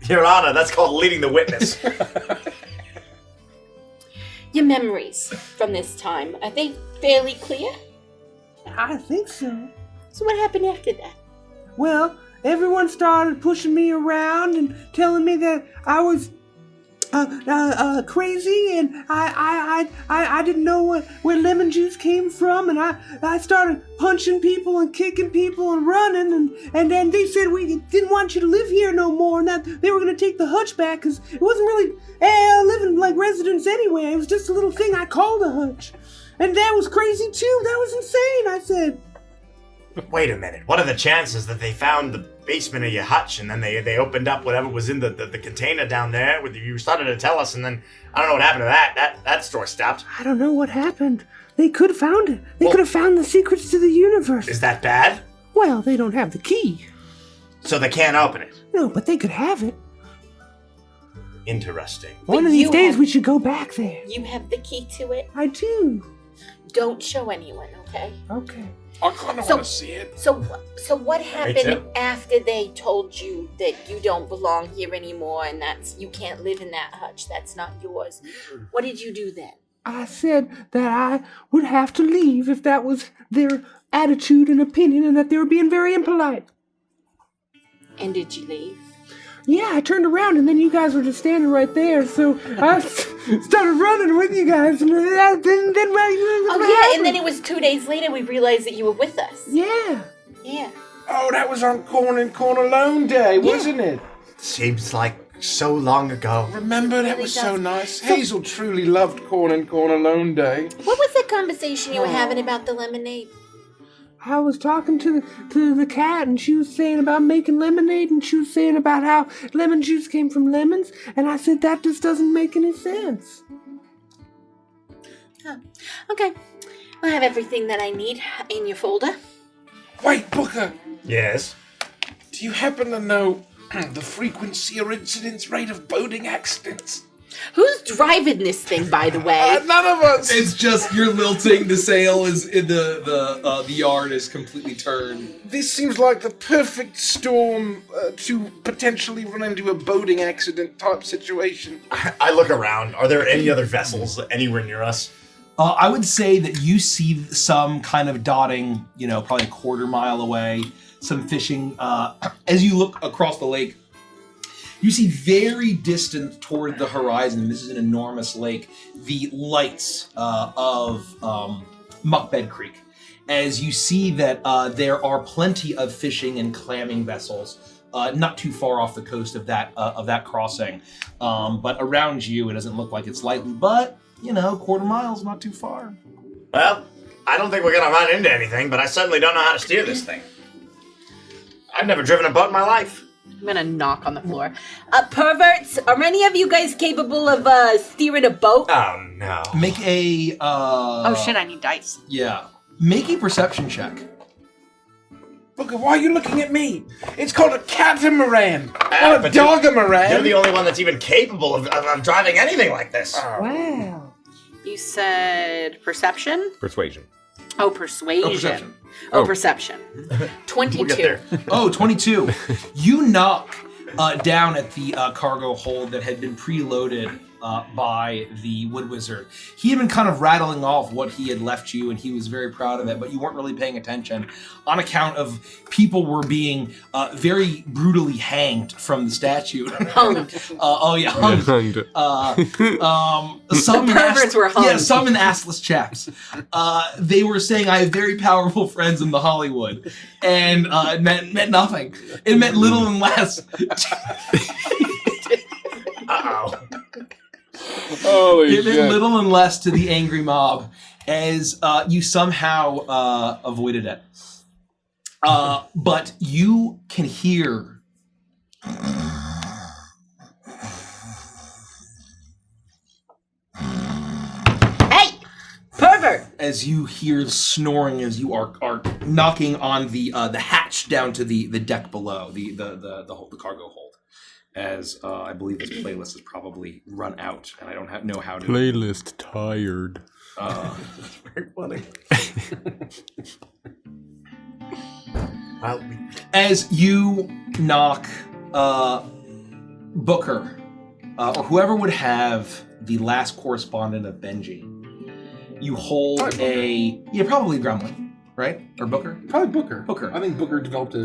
Your Honor, that's called leading the witness. Your memories from this time, are they fairly clear? I think so. So what happened after that? Well, everyone started pushing me around and telling me that I was crazy, and I didn't know where lemon juice came from, and I started punching people and kicking people and running, and then they said we didn't want you to live here no more, and that they were going to take the hutch back because it wasn't really living like residents anyway. It was just a little thing I called a hutch, and that was crazy too. That was insane, I said. Wait a minute. What are the chances that they found the basement of your hutch and then they opened up whatever was in the container down there? You started to tell us, and then I don't know what happened to that. That store stopped. I don't know what happened. They could have found it. They could have found the secrets to the universe. Is that bad? Well, they don't have the key. So they can't open it. No, but they could have it. Interesting. One of these days we should go back there. You have the key to it? I do. Don't show anyone, okay? Okay. I kind of want to see it. So what happened too. after they told you that you don't belong here anymore and you can't live in that hutch? That's not yours. What did you do then? I said that I would have to leave if that was their attitude and opinion, and that they were being very impolite. And did you leave? Yeah, I turned around and then you guys were just standing right there, so I started running with you guys, and then And then it was 2 days later we realized that you were with us. Yeah. Yeah. Oh, that was on Corn and Corn Alone Day, wasn't it? Seems like so long ago. Remember, that was so nice. Hazel truly loved Corn and Corn Alone Day. What was that conversation you were having about the lemonade? I was talking to the cat, and she was saying about making lemonade, and she was saying about how lemon juice came from lemons, and I said that just doesn't make any sense. Huh. Okay. I have everything that I need in your folder. Wait, Booker, Yes. do you happen to know the frequency or incidence rate of boating accidents? Who's driving this thing, by the way? None of us. It's just you're lilting. The sail is in the yard is completely turned. This seems like the perfect storm to potentially run into a boating accident type situation. I look around. Are there any other vessels anywhere near us? I would say that you see some kind of dotting, probably a quarter mile away, some fishing. As you look across the lake, you see very distant toward the horizon, this is an enormous lake, the lights of Muckbed Creek. as you see that there are plenty of fishing and clamming vessels not too far off the coast of that crossing. But around you, it doesn't look like it's likely, but, quarter mile's not too far. Well, I don't think we're going to run into anything, but I certainly don't know how to steer this thing. I've never driven a boat in my life. I'm gonna knock on the floor. Perverts, are any of you guys capable of steering a boat? Oh, no. Make a... Oh shit, I need dice. Yeah. Make a perception check. Booker, why are you looking at me? It's called a catamaran, Ah, not a but you're dogamaran. the only one that's even capable of driving anything like this. Wow. You said perception? Persuasion. Oh, persuasion. perception. Perception. 22. We'll get there. Oh, 22. You knock down at the cargo hold that had been preloaded by the Wood Wizard. He had been kind of rattling off what he had left you, and he was very proud of it, but you weren't really paying attention on account of people were being very brutally hanged from the statue. Hunged. Hunged. Some The perverts were hung. Yeah, some in assless chaps. They were saying, I have very powerful friends in the Hollywood. And it meant nothing. It meant little and less. Uh-oh. Holy It meant little and less to the angry mob as you somehow avoided it. But you can hear Hey, pervert! as you hear snoring as you are knocking on the hatch down to the deck below the cargo hold. As I believe this playlist is probably run out, and I don't know how to. Playlist tired. That's very funny. Well, As you knock, Booker, or whoever would have the last correspondent of Benji, you hold probably Gremlin, right? Or Booker? Probably Booker. Booker. I think Booker developed a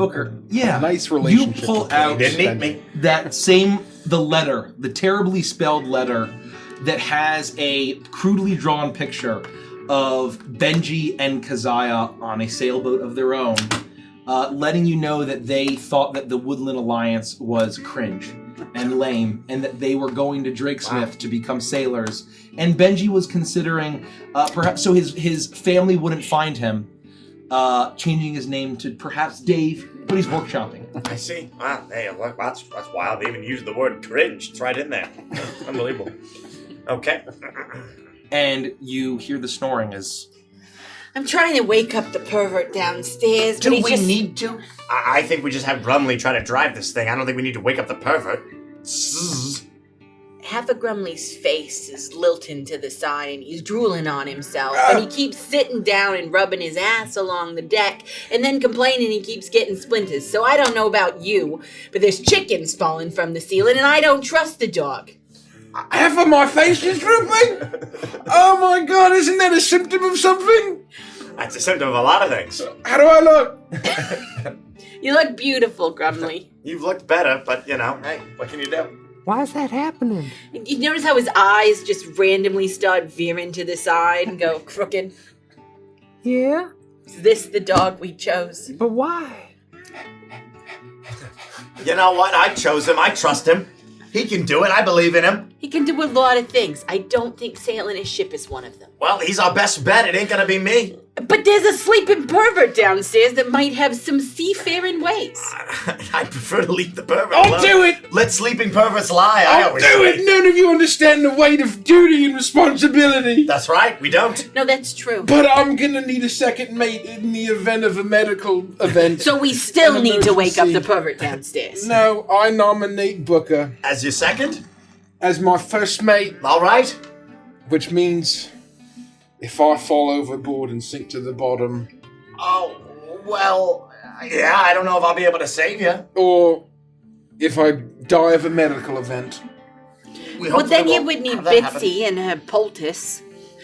You nice relationship. pull with out didn't eat me. the letter, the terribly spelled letter that has a crudely drawn picture of Benji and Keziah on a sailboat of their own, letting you know that they thought that the Woodland Alliance was cringe and lame, and that they were going to Drakesmith to become sailors. And Benji was considering, perhaps so his family wouldn't find him, changing his name to perhaps Dave, but he's workshopping. I see. Wow, hey, look, that's wild. They even used the word cringe. It's right in there. Unbelievable. Okay. And you hear the snoring as... I'm trying to wake up the pervert downstairs, but Do he we just... need to? I think we just have Grumley try to drive this thing. I don't think we need to wake up the pervert. Zzz. Half of Grumley's face is lilting to the side and he's drooling on himself. And he keeps sitting down and rubbing his ass along the deck and then complaining he keeps getting splinters. So I don't know about you, but there's chickens falling from the ceiling and I don't trust the dog. Half of my face is drooping? Oh my god, isn't that a symptom of something? That's a symptom of a lot of things. How do I look? You look beautiful, Grumley. You've looked better, but, hey, what can you do? Why is that happening? You notice how his eyes just randomly start veering to the side and go crooked? Yeah, Is this the dog we chose? but why? You know what? I chose him. I trust him. He can do it. I believe in him. He can do a lot of things. I don't think sailing a ship is one of them. Well, he's our best bet. It ain't gonna be me. But there's a sleeping pervert downstairs that might have some seafaring ways. I prefer to leave the pervert I'll alone. do it! Let sleeping perverts lie, I I'll always do say. it! None of you understand the weight of duty and responsibility. That's right, we don't. No, that's true. But I'm gonna need a second mate in the event of a medical event. So we still An need to wake up the emergency. pervert downstairs. No, I nominate Booker As your second? as my first mate, All right. which means if I fall overboard and sink to the bottom, Oh, well, yeah, I don't know if I'll be able to save you. or if I die of a medical event. Well, then you would need Bitsy and her poultice.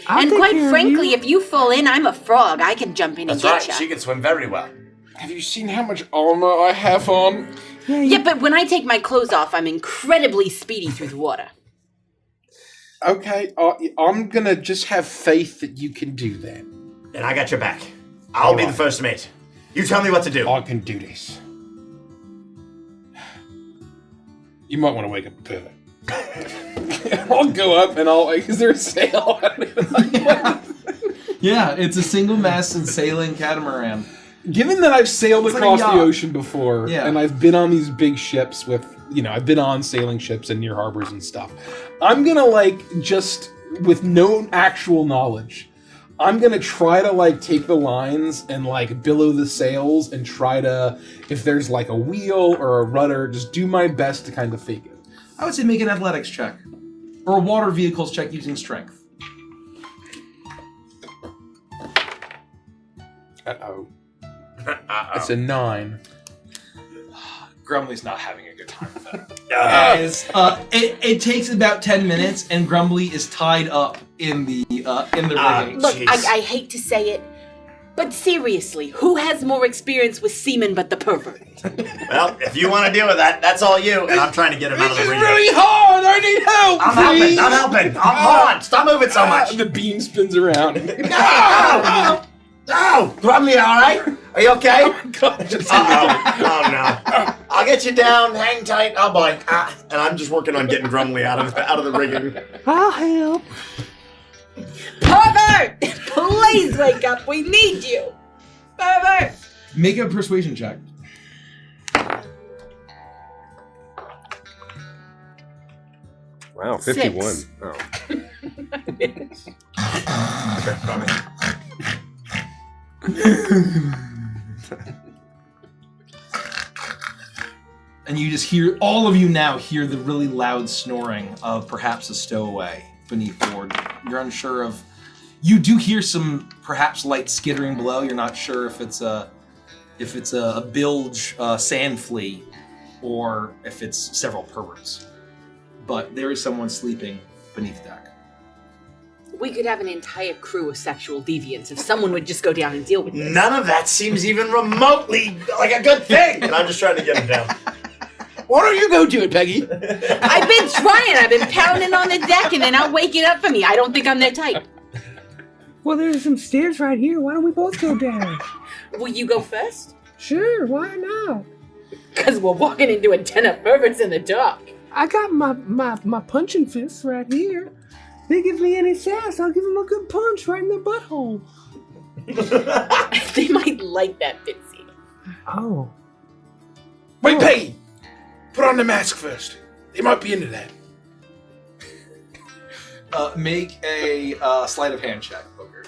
I'll And take quite care of frankly, you. if you fall in, I'm a frog. I can jump in That's and right, get you. she can swim very well. Have you seen how much armor I have on? Yeah, but when I take my clothes off, I'm incredibly speedy through the water. Okay, I'm gonna just have faith that you can do that. And I got your back. I'll be the first mate. You tell me what to do. I can do this. You might want to wake up a pivot. I'll go up and is there a sail? Yeah, it's a single-masted sailing catamaran. Given that I've sailed It's like across a the yacht. ocean before, Yeah. and I've been on these big ships with, I've been on sailing ships and near harbors and stuff, I'm gonna, just with no actual knowledge, I'm gonna try to, take the lines and, billow the sails and try to, if there's, a wheel or a rudder, just do my best to kind of fake it. I would say make an athletics check. Or a water vehicles check using strength. Uh-oh. It's a 9. Grumbly's not having a good time with that. It takes about 10 minutes, and Grumbly is tied up in the rigging. Look, Jeez. I hate to say it, but seriously, who has more experience with semen but the pervert? Well, if you want to deal with that, that's all you. And I'm trying to get him out of the ring. hard! I need help! I'm helping. Hold on. Stop moving so much. The beam spins around. Oh, Grumbly, all right? Are you okay? God, Oh no! I'll get you down. Hang tight. Oh boy! And I'm just working on getting Grumbly out of the rigging. I'll help. Pervert! Please wake up. We need you. Pervert! Make a persuasion check. Wow, 51. 6. Oh. And you just hear, all of you now hear the really loud snoring of perhaps a stowaway beneath board. You're unsure of, you do hear some perhaps light skittering below. You're not sure if it's a bilge sand flea or if it's several perverts. But there is someone sleeping beneath deck. We could have an entire crew of sexual deviants if someone would just go down and deal with this. None of that seems even remotely like a good thing. And I'm just trying to get him down. why don't you go do it, Peggy? I've been trying. I've been pounding on the deck, and then I'll wake it up for me. I don't think I'm that type. Well, there's some stairs right here. Why don't we both go down? Will you go first? Sure, why not? Because we're walking into a den of perverts in the dark. I got my punching fists right here. They give me any sass, I'll give them a good punch right in the butthole. They might like that, Bitsy. Oh. Wait, Peggy! Put on the mask first. They might be into that. Make a sleight of hand check, Poker.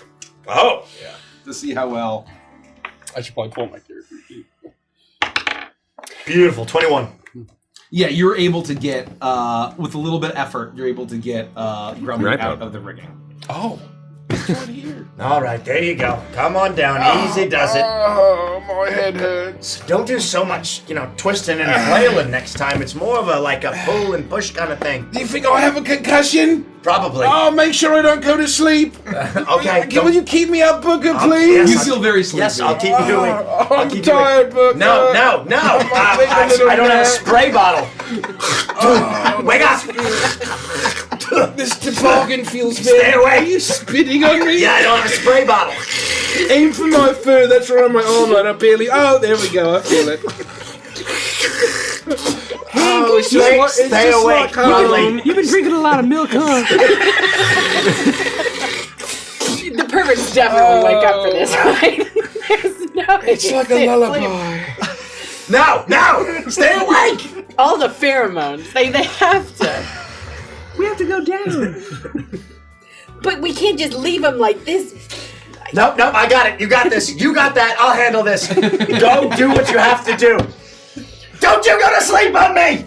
Oh. Yeah. To see how well. I should probably pull my character sheet. Beautiful. 21. Yeah, you're able to get, with a little bit of effort, you're able to get Grumbly Right out up. of the rigging. Oh, it's right here. All right, there you go. Come on down. Easy does it. Oh, my head hurts. Don't do so much, twisting and flailing next time. It's more of a pull and push kind of thing. Do you think I'll have a concussion? Probably. Oh, make sure I don't go to sleep. Okay. Will you keep me up, Booker, I'll- please? yes, You I'll- feel very sleepy. Yes, I'll keep you doing. I'm keep you tired, Booker. No. take a little I don't have a nap. spray bottle. Wake up. This toboggan feels Stay very... away. Are you spitting on me? Yeah, I don't have a spray bottle. Aim for my fur. That's right on my arm, and I barely... Oh, there we go. I feel it. Oh, it's just like, it's Stay just awake, like home. Riley. You've been drinking a lot of milk, huh? The perverts definitely wake up for this, right? There's no... It's like a lullaby. No, stay awake. All the pheromones. They have to. We have to go down. But we can't just leave them like this. Nope, I got it. You got this. You got that. I'll handle this. Go do what you have to do. Don't you go to sleep on me.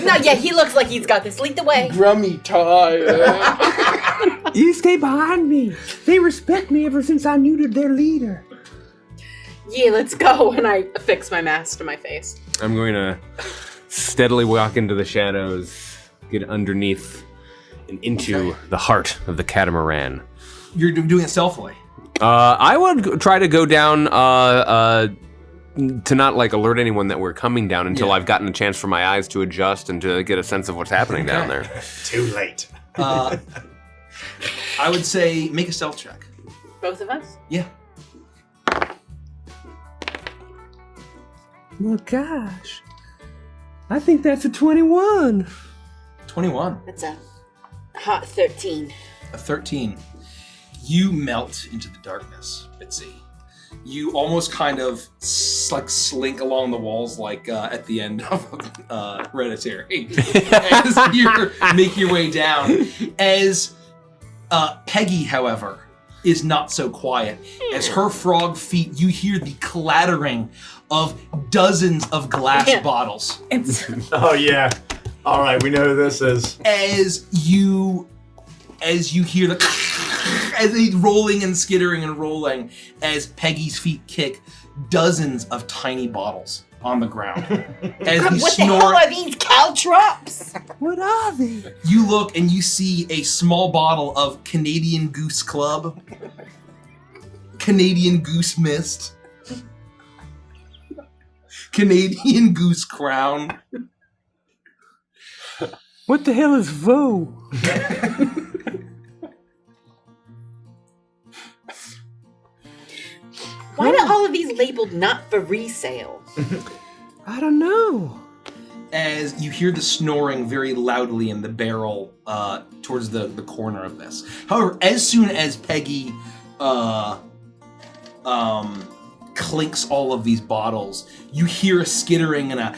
No, yeah, he looks like he's got this. Lead the way. Grummy tired. You stay behind me. They respect me ever since I neutered their leader. Yeah, let's go. And I affix my mask to my face. I'm going to steadily walk into the shadows, get underneath and into the heart of the catamaran. You're doing it stealthily. I would try to go down to not alert anyone that we're coming down until I've gotten a chance for my eyes to adjust and to get a sense of what's happening down there. Too late. I would say make a stealth check. Both of us? Yeah. Oh, gosh. I think that's a 21. 21. That's a hot 13. A 13. You melt into the darkness, Bitsy. You almost kind of slink along the walls like at the end of Hereditary. As you make your way down. As Peggy, however, is not so quiet. As her frog feet, you hear the clattering of dozens of glass bottles. Oh yeah. All right, we know who this is. As you hear the as they rolling and skittering and rolling as Peggy's feet kick dozens of tiny bottles on the ground. As you What the hell are these caltrops? What are they? You look and you see a small bottle of Canadian Goose Club, Canadian Goose Mist, Canadian Goose Crown. What the hell is Vo? Why are all of these labeled not for resale? I don't know. As you hear the snoring very loudly in the barrel towards the corner of this. However, as soon as Peggy clinks all of these bottles, you hear a skittering and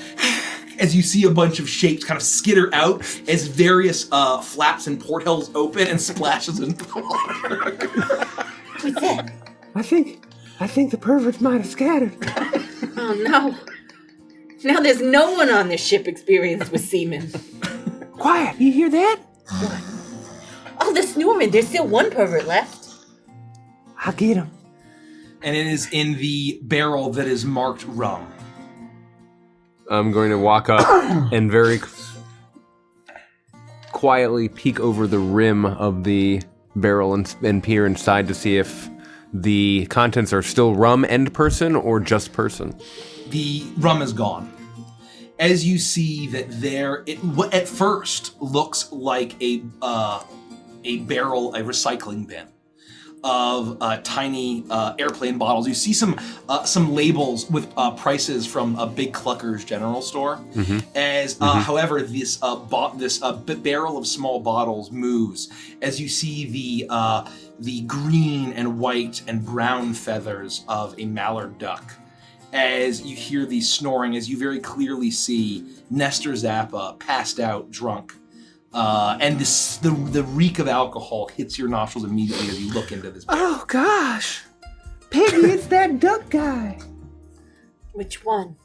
as you see a bunch of shapes kind of skitter out as various flaps and portholes open and splashes into the water. What's that? I think the perverts might have scattered. Oh no. Now there's no one on this ship experienced with semen. Quiet, you hear that? Oh, the snoring. There's still one pervert left. I'll get him. And it is in the barrel that is marked rum. I'm going to walk up and very quietly peek over the rim of the barrel and peer inside to see if the contents are still rum and person or just person. The rum is gone. As you see that what at first looks like a barrel, a recycling bin of tiny airplane bottles. You see some labels with prices from a Big Clucker's general store. Mm-hmm. However, this barrel of small bottles moves as you see the green and white and brown feathers of a mallard duck. As you hear the snoring, as you very clearly see Nestor Zappa passed out drunk. And the reek of alcohol hits your nostrils immediately as you look into this barrel. Oh, gosh. Peggy, it's that duck guy. Which one?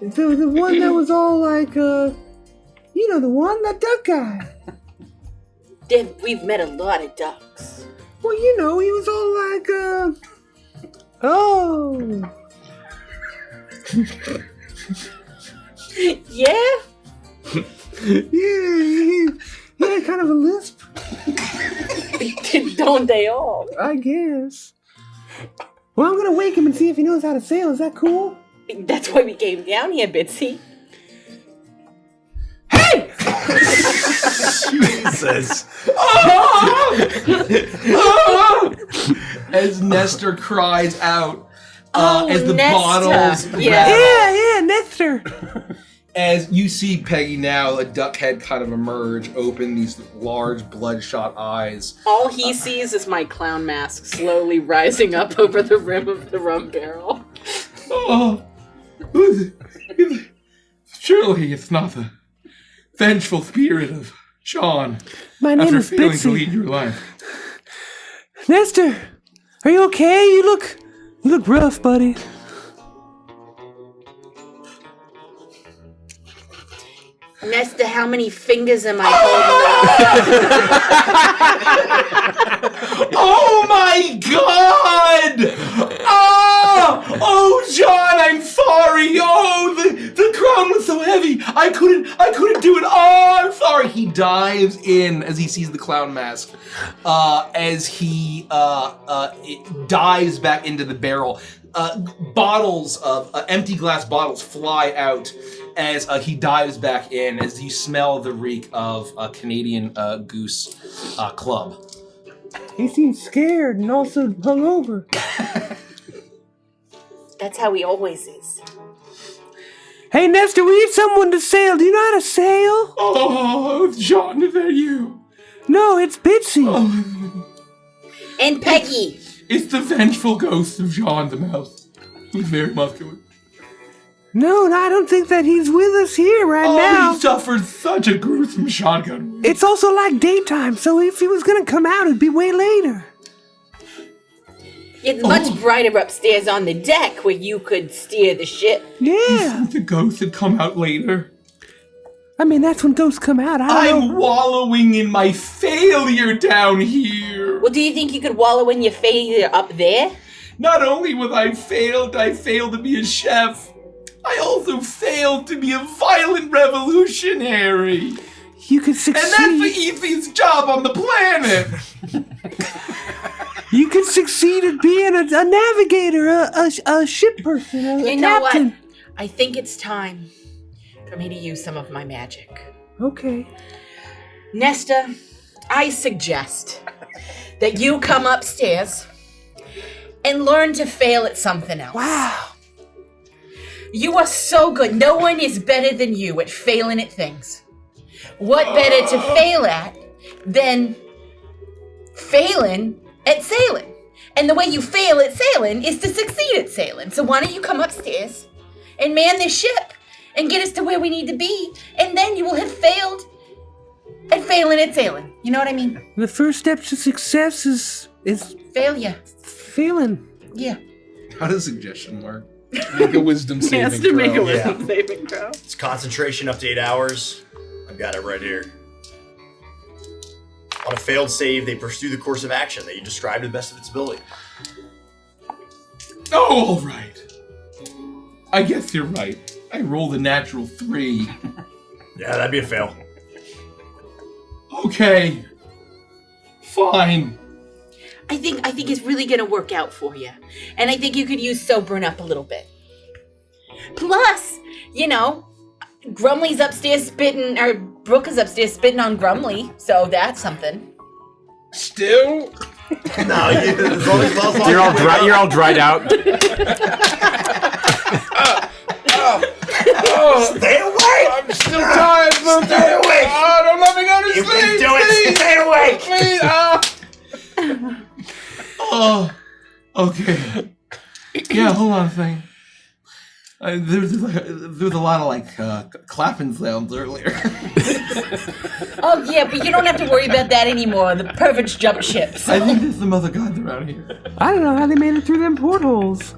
The one that was all like, the one, that duck guy. We've met a lot of ducks. Well, he was all like, oh. Yeah? Yeah, he had kind of a lisp. Don't they all? I guess. Well, I'm gonna wake him and see if he knows how to sail. Is that cool? That's why we came down here, Bitsy. Hey! Jesus. As Nestor cries out, as the Nestor. bottles Yeah, Nestor. As you see Peggy now, a duck head kind of emerge, open these large bloodshot eyes. All he sees is my clown mask slowly rising up over the rim of the rum barrel. Oh, surely it's not the vengeful spirit of Sean. My name is failing to Bitsy. lead your life. Nestor, are you okay? You look rough, buddy. Nestor, how many fingers am I holding up? Oh my God! Oh, John, I'm sorry. Oh, the crown was so heavy. I couldn't do it. Oh, I'm sorry. He dives in as he sees the clown mask. As he dives back into the barrel. Bottles of empty glass bottles fly out as he dives back in, as you smell the reek of Canadian Goose Club. He seems scared and also hungover. That's how he always is. Hey, Nestor, we need someone to sail. Do you know how to sail? Oh, John, is that you? No, it's Bitsy. And Peggy. It's the vengeful ghost of John the Mouse. He's very muscular. No, I don't think that he's with us here right now. He suffered such a gruesome shotgun wound. It's also like daytime, so if he was gonna come out, it'd be way later. It's much brighter upstairs on the deck where you could steer the ship. Yeah. The ghost had come out later. I mean, that's when ghosts come out. I don't know. I'm wallowing in my failure down here. Well, do you think you could wallow in your failure up there? Not only was I failed to be a chef, I also failed to be a violent revolutionary. You could succeed. And that's the easiest job on the planet. You could succeed at being a navigator, a ship person, a You know captain. what? I think it's time for me to use some of my magic. Okay. Nesta, I suggest that you come upstairs and learn to fail at something else. Wow. You are so good. No one is better than you at failing at things. What better to fail at than failing at sailing? And the way you fail at sailing is to succeed at sailing. So why don't you come upstairs and man this ship and get us to where we need to be, and then you will have failed at failing at sailing. You know what I mean? The first step to success is Failure. failing. Yeah. How does suggestion work? Make a wisdom saving Has to make a throw. wisdom saving throw. It's concentration up to 8 hours. I've got it right here. On a failed save, they pursue the course of action that you described to the best of its ability. Oh, all right. I guess you're right. I rolled a natural 3. Yeah, that'd be a fail. Okay. Fine. I think it's really gonna work out for you. And I think you could use sobering up a little bit. Plus, you know, Grumley's upstairs spitting, or Brooke is upstairs spitting on Grumley, so that's something. Still? No, as long as You're all dried out. Stay awake! I'm still tired, but Stay awake! Oh, don't let me go to You sleep. can do it! Stay awake! Please. Oh, okay. Yeah, hold on a second. There was a lot of clapping sounds earlier. Oh yeah, but you don't have to worry about that anymore. The perfect jump ships. I think there's some other guys around here. I don't know how they made it through them portholes.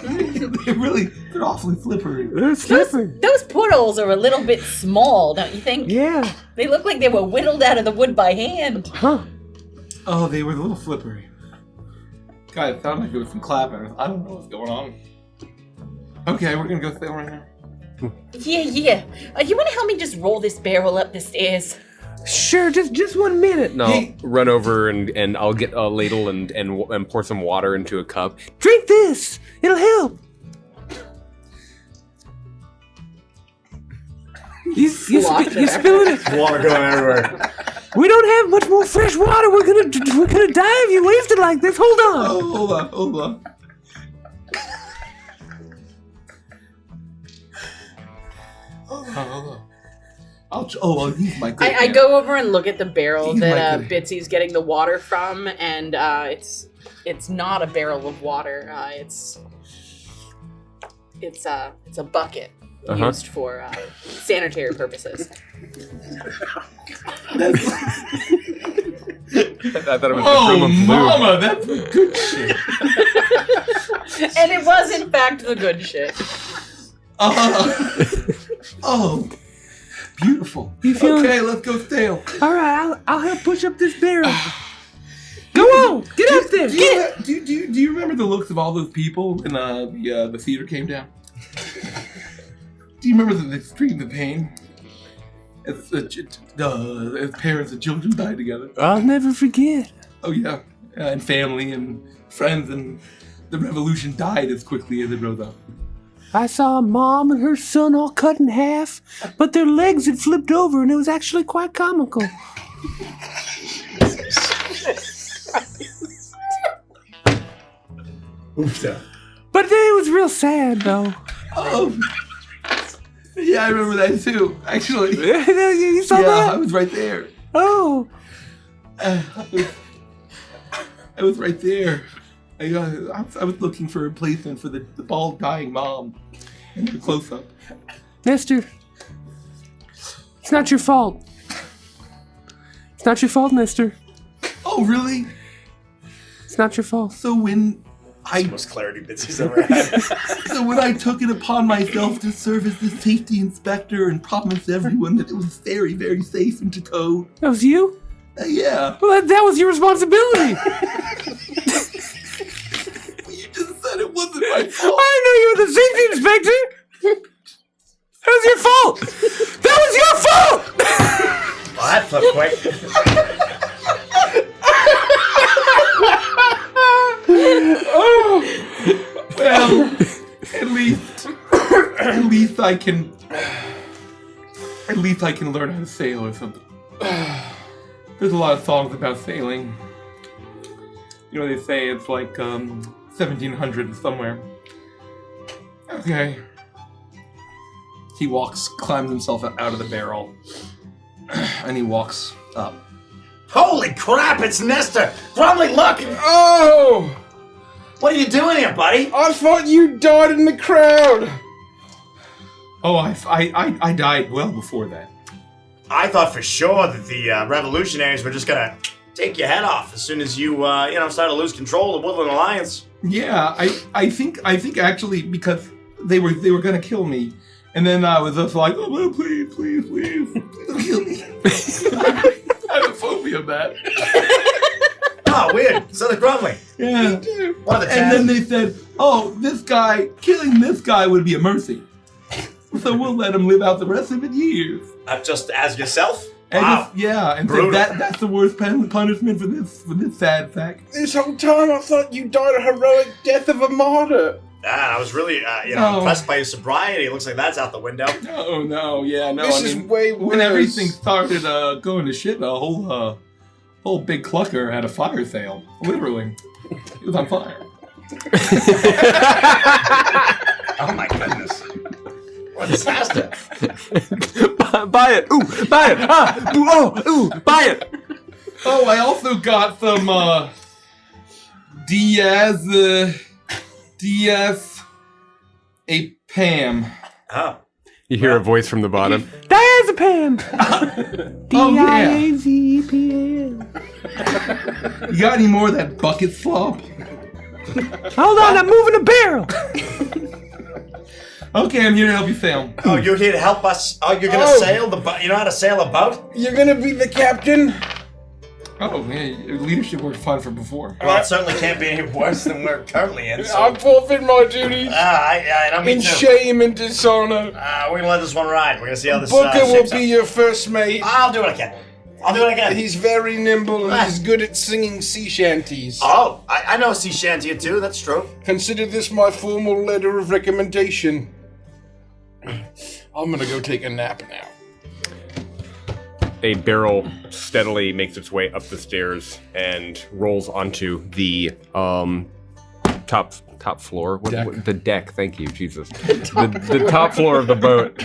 They're awfully slippery. They're slippery. Those portholes are a little bit small, don't you think? Yeah. They look like they were whittled out of the wood by hand. Huh. Oh, they were a little slippery. God, it sounded like there was some clapping. I don't know what's going on. Okay, we're gonna go sail right now. Yeah. You want to help me just roll this barrel up the stairs? Sure, just 1 minute. No, Hey. run over and I'll get a ladle and pour some water into a cup. Drink this. It'll help. You spilling it. Water going everywhere. We don't have much more fresh water. We're gonna die if you waste it like this. Hold on. Oh, hold on. Hold on. I'll use my quick I hand. go over and look at the barrel He's that my Bitsy's getting the water from, and it's not a barrel of water. It's a bucket used for sanitary purposes. I thought it was Oh, the room of mama, that's good shit. And it was in fact the good shit. Oh, beautiful. You feel- Okay, let's go sail. All right, I'll help push up this barrel. Go on, get up there. Do you remember the looks of all those people when the theater came down? Do you remember the screams of pain as parents and children died together? I'll never forget. Oh yeah, and family and friends, and the revolution died as quickly as it rose up. I saw a mom and her son all cut in half, but their legs had flipped over, and it was actually quite comical. Oofta. But it was real sad, though. Oh. Yeah, I remember that too, actually. You saw that? I was right there. Oh. I was right there. I was looking for a replacement for the bald dying mom in the close-up. Nestor, it's not your fault. It's not your fault, Nestor. Oh, really? It's not your fault. So when That's the most clarity bits he's ever had. So when I took it upon myself to serve as the safety inspector and promise everyone that it was very, very safe and to code. That was you? Yeah. Well, that was your responsibility. You just said it wasn't my fault. I know you were the safety inspector. That was your fault. That was your fault. Well, that flipped quick. Well, at least I can learn how to sail or something. There's a lot of songs about sailing. You know, they say it's like 1700 somewhere. Okay. He climbs himself out of the barrel, and he walks up. Holy crap, it's Nestor! Bromley, look! Oh! What are you doing here, buddy? I thought you died in the crowd! Oh, I died well before that. I thought for sure that the revolutionaries were just gonna take your head off as soon as you, started to lose control of the Woodland Alliance. Yeah, I think actually because they were gonna kill me, and then I was just like, oh, please, don't kill me. I have a phobia of that. Oh, weird. So did Bromley. Yeah. One of the and then they said, oh, killing this guy would be a mercy. So we'll let him live out the rest of his years. Just as yourself? And Wow. and Brutal. so that's the worst punishment for this sad fact. This whole time I thought you died a heroic death of a martyr. I was really, No. impressed by your sobriety. It looks like that's out the window. No, This is way worse. When everything started going to shit, a whole big clucker had a fire sale. Literally. It was on fire. Oh my goodness. What a disaster. Buy it! Ooh, buy it! Ah! Ooh, buy it! Oh, I also got some diazepam. Oh. You hear a voice from the bottom. Diazepam. Oh, yeah. Diazepam. You got any more of that bucket slop? Hold on, I'm moving a barrel. Okay, I'm here to help you sail. Oh, you're here to help us? Oh, you're gonna sail the boat? You know how to sail a boat? You're gonna be the captain? Oh, yeah, your leadership worked fine for before. Well, it certainly can't be any worse than we're currently in. So. I forfeit my duties. I don't mean In to. shame and dishonor. We're gonna let this one ride. We're gonna see how this Booker will shapes be up. your first mate. I'll do what I can. He's very nimble and he's good at singing sea shanties. Oh, I know sea shanty too. That's true. Consider this my formal letter of recommendation. I'm gonna go take a nap now. A barrel steadily makes its way up the stairs and rolls onto the top floor. What, the deck. Thank you, Jesus. The top floor of the boat,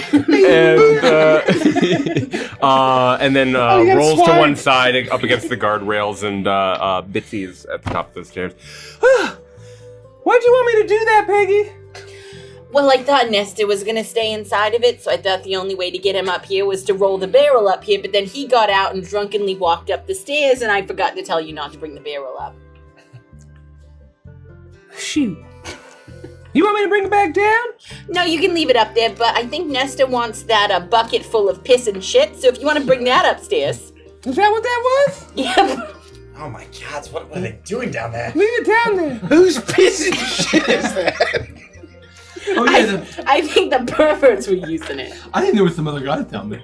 and then rolls to one side up against the guardrails, and Bitsy is at the top of the stairs. Why'd you want me to do that, Peggy? Well, I thought Nestor was gonna stay inside of it, so I thought the only way to get him up here was to roll the barrel up here, but then he got out and drunkenly walked up the stairs, and I forgot to tell you not to bring the barrel up. Shoot. You want me to bring it back down? No, you can leave it up there, but I think Nestor wants that bucket full of piss and shit, so if you want to bring that upstairs. Is that what that was? Yeah. Oh my God! What are they doing down there? Leave it down there. Whose piss and shit is that? Oh, yeah, I think the perverts were using it. I think there were some other guys down there.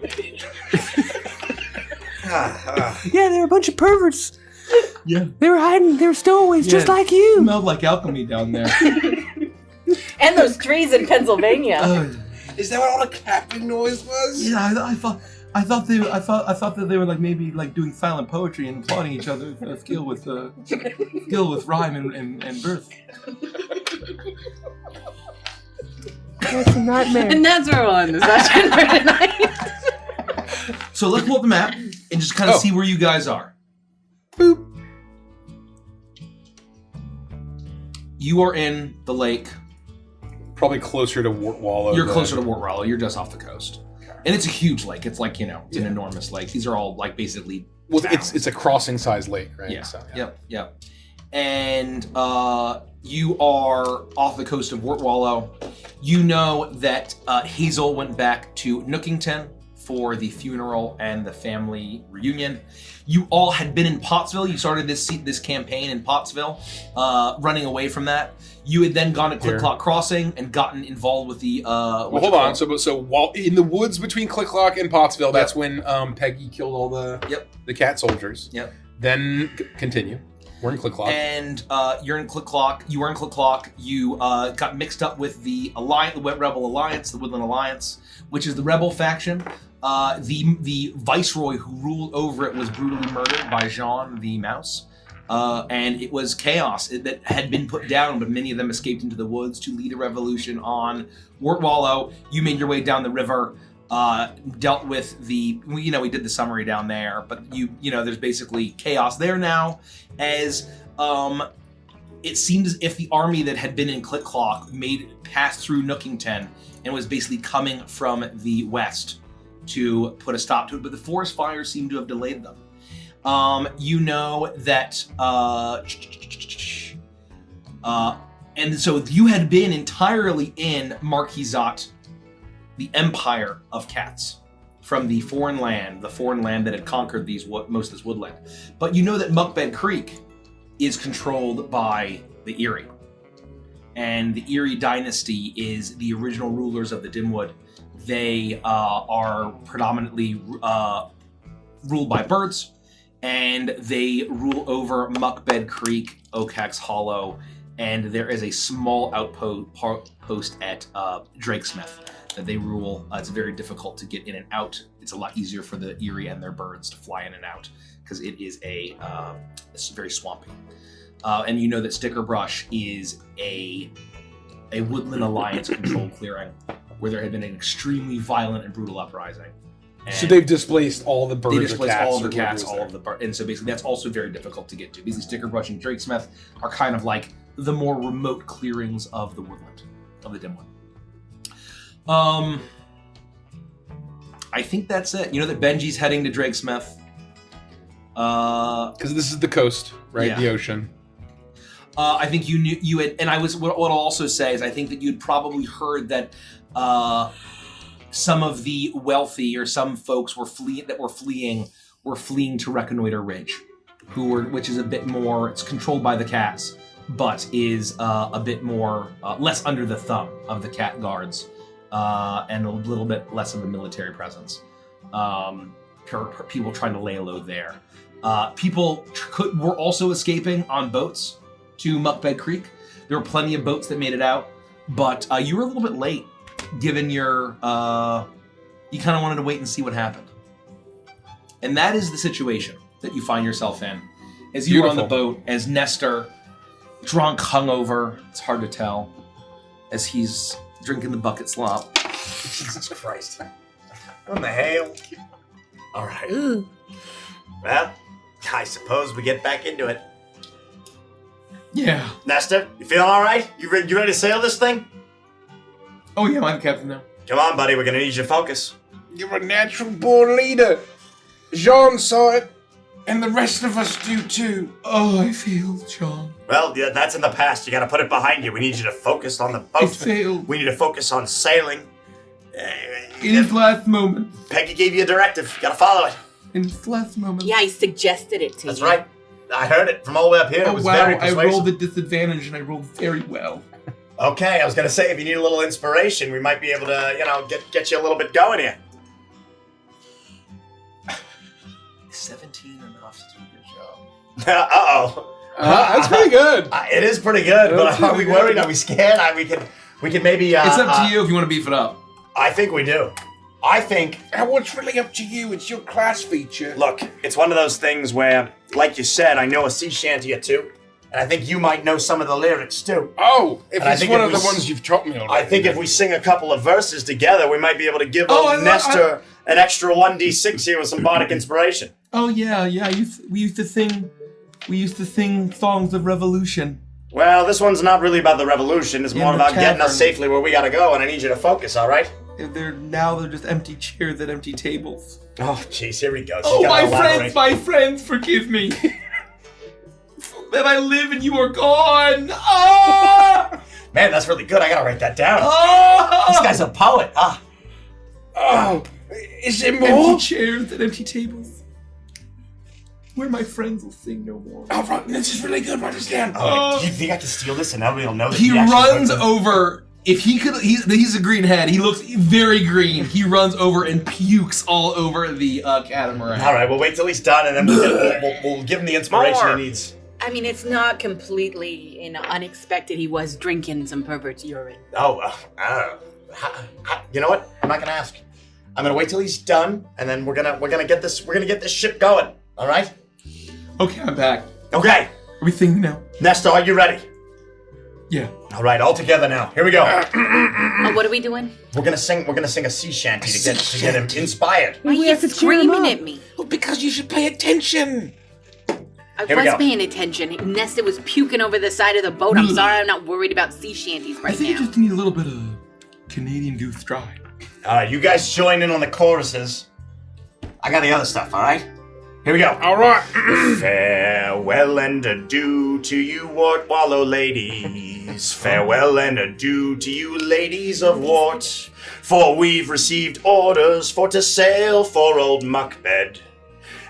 Yeah, they were a bunch of perverts. Yeah. They were hiding. They were stowaways, just like It you. smelled like alchemy down there. And those trees in Pennsylvania. Is that what all the clapping noise was? Yeah, I thought that they were like maybe like doing silent poetry and applauding each other's skill with rhyme and verse. That's a nightmare. And that's where we'll end the session for tonight. So let's pull up the map and just kind of see where you guys are. Boop. You are in the lake. Probably closer to Wart Wallow. You're closer to Wart Wallow. You're just off the coast. And it's a huge lake. It's like, it's an enormous lake. These are all like basically Well, it's a crossing size lake, right? Yeah. So, Yep. And you are off the coast of Wart Wallow. You know that Hazel went back to Nookington for the funeral and the family reunion. You all had been in Pottsville. You started this campaign in Pottsville, running away from that. You had then gone to Click Clock Crossing and gotten involved with the. Well, hold on. So while in the woods between Click Clock and Pottsville, that's when Peggy killed all the cat soldiers. Yep. Then continue. We're in Click Clock. And you're in Click Clock. You were in Click Clock. You got mixed up with the Alliance, the Wet Rebel Alliance, the Woodland Alliance, which is the rebel faction. The viceroy who ruled over it was brutally murdered by Jean the Mouse. And it was chaos that had been put down, but many of them escaped into the woods to lead a revolution on Wart Wallow. You made your way down the river, dealt with we did the summary down there, but there's basically chaos there now, as it seemed as if the army that had been in Click Clock passed through Nookington and was basically coming from the west to put a stop to it, but the forest fires seem to have delayed them. You know that, and so you had been entirely in Marquisat, the empire of cats, from the foreign land that had conquered most of this woodland. But you know that Muckbed Creek is controlled by the Erie. And the Erie dynasty is the original rulers of the Dimwood. They are predominantly ruled by birds, and they rule over Muckbed Creek, Oakhax Hollow, and there is a small outpost at Drakesmith that they rule. It's very difficult to get in and out. It's a lot easier for the Erie and their birds to fly in and out because it is it's very swampy. And you know that Stickerbrush is a Woodland Alliance controlled clearing where there had been an extremely violent and brutal uprising. And so they've displaced all the birds. they displaced cats, all of the cats, all of the birds, and so basically that's also very difficult to get to. Basically, Stickerbrush and Drakesmith are kind of like the more remote clearings of the woodland, of the Dimwood. I think that's it. You know that Benji's heading to Drakesmith. Because this is the coast, right? Yeah. The ocean. I think you had, and what I'll also say is I think that you'd probably heard that some of the wealthy or some folks were fleeing to Reconnoiter Ridge, which is a bit more, it's controlled by the cats, but is a bit more less under the thumb of the cat guards, and a little bit less of a military presence. People trying to lay low there. People were also escaping on boats to Muckbed Creek. There were plenty of boats that made it out, but you were a little bit late, given your you kind of wanted to wait and see what happened. And that is the situation that you find yourself in. As you are on the boat, as Nestor, drunk, hungover, it's hard to tell, as he's drinking the bucket slop. Jesus Christ. What the hell? All right. Well, I suppose we get back into it. Yeah. Nestor, you feeling all right? You ready to sail this thing? Oh yeah, I'm captain now. Come on, buddy. We're gonna need your focus. You're a natural born leader. Jean saw it, and the rest of us do too. Oh, I failed, John. Well, yeah, that's in the past. You gotta put it behind you. We need you to focus on the boat. I failed. We need to focus on sailing. In his last moment. Peggy gave you a directive. You gotta follow it. In his last moment. Yeah, I suggested it to That's you. right. I heard it from all the way up here. Oh, It was wow, very I persuasive. rolled at disadvantage and I rolled very well. Okay, I was gonna say if you need a little inspiration, we might be able to, get you a little bit going here. 17 enough to do a good job. Uh-oh. That's pretty good. It is pretty good, but That's are really we worried? good. Are we scared? We can maybe. It's up to you if you want to beef it up. I think we do. I think. What's really up to you? It's your class feature. Look, it's one of those things where, like you said, I know a sea shanty or two. And I think you might know some of the lyrics too. Oh, if And I it's think one if of the we ones you've taught me already. I think if we sing a couple of verses together, we might be able to give Oh, old Nestor an extra 1d6 here with some bardic inspiration. Oh yeah. We used to sing songs of revolution. Well, this one's not really about the revolution. It's more In the about getting us tavern. safely where we gotta go, and I need you to focus, all right? They're just empty chairs at empty tables. Oh, jeez, here we go. She's Oh, gotta elaborate. my friends, forgive me. That I live and you are gone. Ah! Man, that's really good. I gotta write that down. Ah! This guy's a poet. Ah. Oh, is there more? Empty chairs and empty tables. Where my friends will sing no more. Oh, right, this is really good. Write this down. Oh, do you think I can steal this and nobody will know that He actually runs wrote this? over. If he could, he's a green head. He looks very green. He runs over and pukes all over the catamaran. All right, we'll wait till he's done, and then we'll give him the inspiration he needs. I mean, it's not completely, unexpected. He was drinking some pervert's urine. Oh, you know what? I'm not gonna ask. I'm gonna wait till he's done, and then we're gonna get this ship going. All right? Okay, I'm back. Okay. Are we singing now? Nestor, are you ready? Yeah. All right, all together now. Here we go. Oh, what are we doing? We're gonna sing a sea shanty to get him inspired. Why are you screaming at me? Well, because you should pay attention. I Here we was go. paying attention. Nesta was puking over the side of the boat. I'm sorry, I'm not worried about sea shanties I right think you now. just need a little bit of Canadian Goose Dry. All right, you guys join in on the choruses. I got the other stuff. All right. Here we go. All right. Farewell and adieu to you, Wart Wallow ladies. Farewell and adieu to you, ladies of Wart. For we've received orders for to sail for old Muckbed.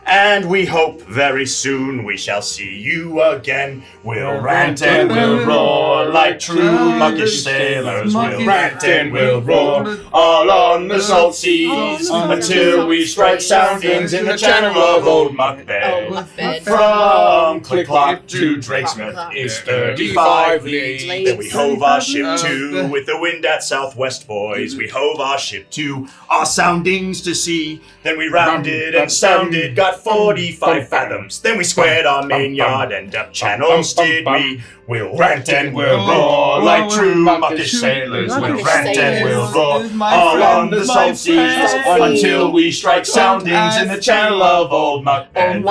And we hope very soon we shall see you again. We'll rant and we'll roar like true muckish sailors. We'll rant and we'll roar all on the salt seas until we strike soundings in the channel of old Muckbed. From Click-Clock to Drakesmith is 35 leagues. Then we hove our ship to with the wind at southwest, boys. We hove our ship to our soundings to sea. Then we rounded and sounded, got 45 fathoms. Then we squared our main yard and up channels did we. We'll rant and we'll roar like true muckish sailors. We'll rant and we'll roar all on the salt seas until we strike soundings in the channel of old Muckbed.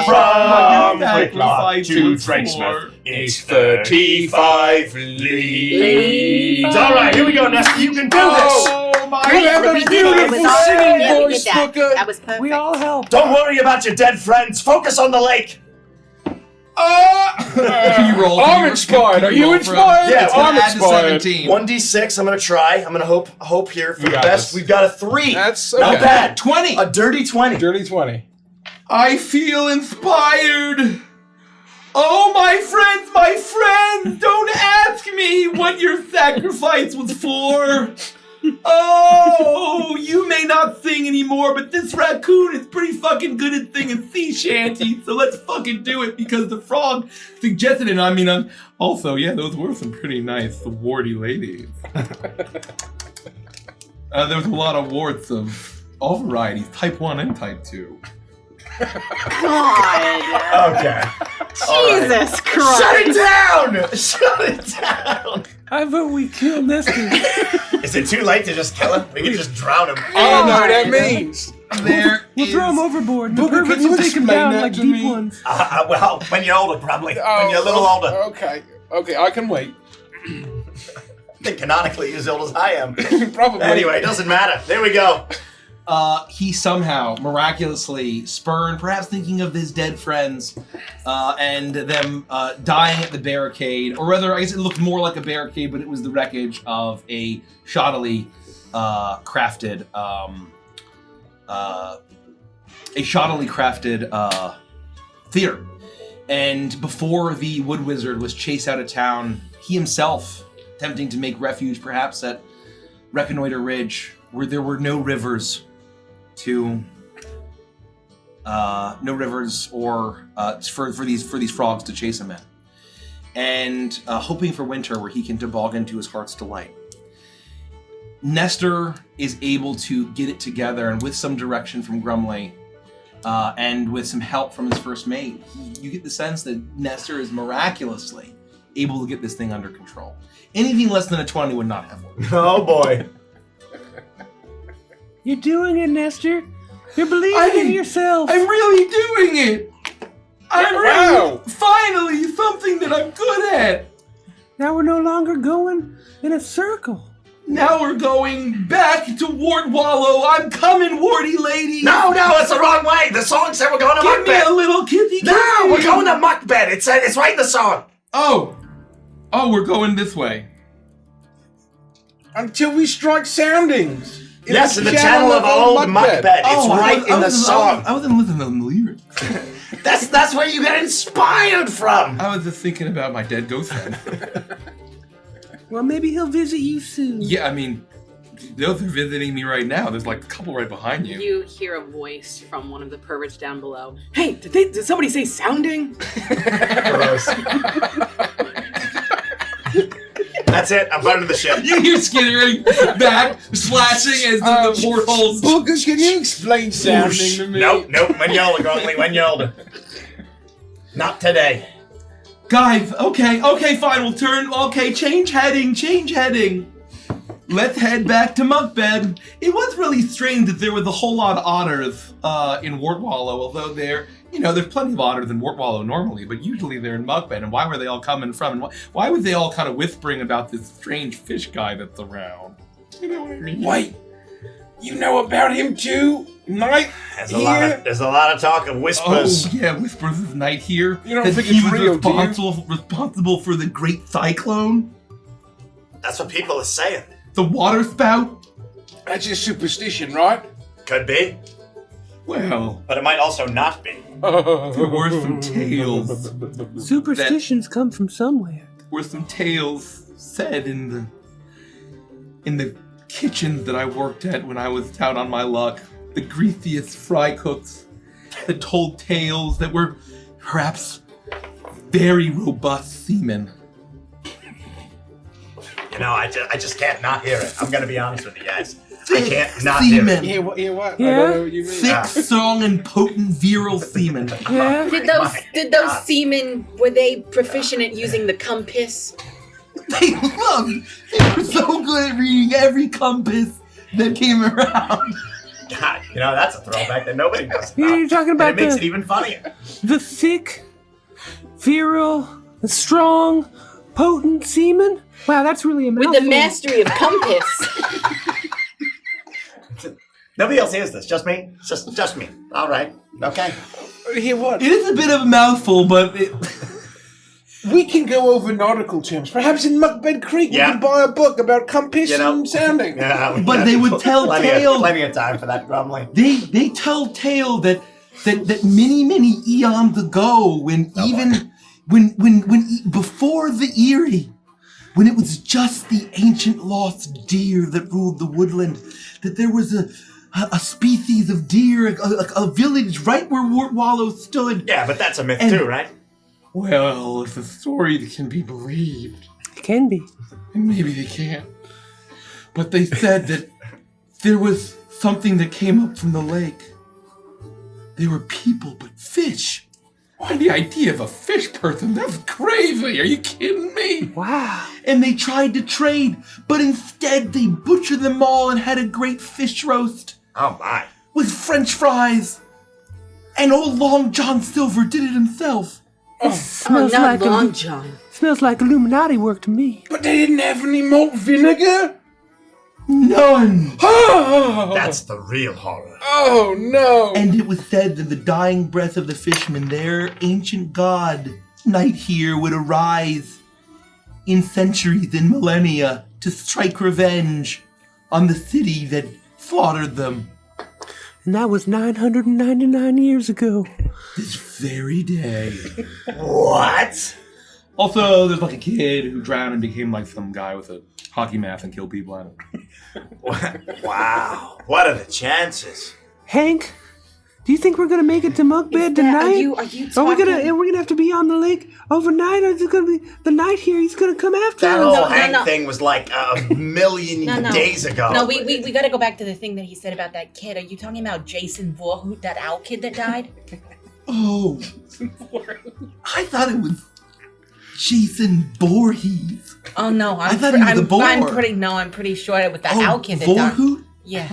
From Click-Clock to Drakesmith, it's 35 leagues. All right, here we go, Nestor. You can do this. Great, we did it. It was all singing yeah, we voice, did that. Booker. That was perfect. We all help. Don't worry about your dead friends. Focus on the lake. Can you roll? I'm inspired. Are you inspired? Yeah, I'm add to inspired. 17. 1d6. I'm gonna try. I'm gonna hope here for You the got best. this. We've got a 3. That's not okay. bad. 20. A dirty 20. Dirty 20. I feel inspired. Oh, my friends, don't ask me what your sacrifice was for. Oh, you may not sing anymore, but this raccoon is pretty fucking good at singing sea shanties, so let's fucking do it because the frog suggested it. I mean, also, yeah, those were some pretty nice warty ladies. There was a lot of warts of all varieties, type 1 and type 2. God. Okay. Jesus Christ. Shut it down! Shut it down! I vote we kill Nestor. Is it too late to just kill him? We can just drown him. I don't know what that means. We'll throw him overboard. The Booker, can perverts you will take him explain down that like to deep me? ones. Well, when you're older, probably. When you're a little older. Okay, I can wait. I think canonically you're as old as I am. Probably. Anyway, it doesn't matter. There we go. He somehow miraculously spurned, perhaps thinking of his dead friends, and them dying at the barricade, or rather, I guess it looked more like a barricade, but it was the wreckage of a shoddily crafted theater. And before the Wood Wizard was chased out of town, he himself, attempting to make refuge, perhaps at Reconnoiter Ridge, where there were no rivers or for these frogs to chase him in, and hoping for winter where he can toboggan to his heart's delight. Nestor is able to get it together, and with some direction from Grumley, and with some help from his first mate, you get the sense that Nestor is miraculously able to get this thing under control. Anything less than a 20 would not have worked. Oh boy. You're doing it, Nestor. You're believing in yourself. I'm really doing it. Finally, something that I'm good at. Now we're no longer going in a circle. Now we're going back to Wart Wallow. I'm coming, Warty lady. No, it's the wrong way. The song said we're going to Give me Muckbed. a little kitty. No, we're going to Muckbed. It's right in the song. Oh, we're going this way. Until we strike soundings. In the channel of old Muckbed. It's right in the song. I wasn't listening to the lyrics. That's where you get inspired from. I was just thinking about my dead ghost friend. Well, maybe he'll visit you soon. Yeah, I mean, those are visiting me right now. There's like a couple right behind you. You hear a voice from one of the perverts down below. Hey, did somebody say sounding? Gross. That's it. I'm running the ship. You hear skittering back, slashing as the portholes. Booker, can you explain sounding to me? Nope. When you older, Gronley, when you older. Not today. Guys, okay, fine, we'll turn, change heading. Let's head back to Muckbed. It was really strange that there was a whole lot of otters in Wart Wallow, although there's plenty of otters in Wart Wallow normally, but usually they're in Muckbed, and why were they all coming from, and why were they all kind of whispering about this strange fish guy that's around? You know what I mean? Wait, you know about him too? Night There's a lot of talk of whispers. Oh, yeah, whispers of Night here. You don't that think he it's was real, do you? responsible for the Great Cyclone? That's what people are saying. The water spout? That's just superstition, right? Could be. Well, But it might also not be. there were some tales. Superstitions come from somewhere. Were some tales said in the kitchens that I worked at when I was out on my luck. The greasiest fry cooks that told tales that were perhaps very robust seamen. I just can't not hear it. I'm gonna be honest with you guys. I can't not hear it. Hear what? I Yeah? don't know what you mean. Thick, strong, and potent virile seamen. Yeah? Did those seamen, were they proficient at using the compass? They were so good at reading every compass that came around. God, that's a throwback that nobody knows about. You're talking about And it makes it even funnier. the thick, virile, the strong, potent semen? Wow, that's really a mouthful. With the mastery of compass. Nobody else hears this. Just me. Just me. All right. Okay. Hear what? It is a bit of a mouthful, but We can go over nautical terms. Perhaps in Muckbed Creek we can buy a book about compass and sounding. Yeah, But they would tell tales. Plenty of time for that grumbling. They tell tale that many eons ago, when before the Erie, when it was just the ancient lost deer that ruled the woodland, that there was a species of deer, a village right where Wart Wallow stood. Yeah, but that's a myth too, right? Well, it's a story that can be believed. It can be. And maybe they can't. But they said that there was something that came up from the lake. They were people, but fish. And the idea of a fish person, that's crazy. Are you kidding me? Wow. And they tried to trade, but instead they butchered them all and had a great fish roast. Oh my. With French fries. And old Long John Silver did it himself. Smells not like Long John. Smells like Illuminati work to me. But they didn't have any malt vinegar? None. That's the real horror. Oh no. And it was said that the dying breath of the fishermen, their ancient god, Night here, would arise in centuries, in millennia, to strike revenge on the city that slaughtered them. And that was 999 years ago. This very day. What? Also, there's like a kid who drowned and became like some guy with a hockey mask and killed people. I don't know. Wow. What are the chances? Hank, Do you think we're gonna make it to Muckbed tonight? Are you Are talking? we gonna have to be on the lake overnight, or is it gonna be the night here? He's gonna come after That us. whole Hank thing was like a million days ago. No, we got to go back to the thing that he said about that kid. Are you talking about Jason Voorhout, that owl kid that died? Oh, I thought it was Jason Voorhees. Oh no, I thought he was the boar. I'm pretty sure it was that owl kid that died. Voorhout? Yeah.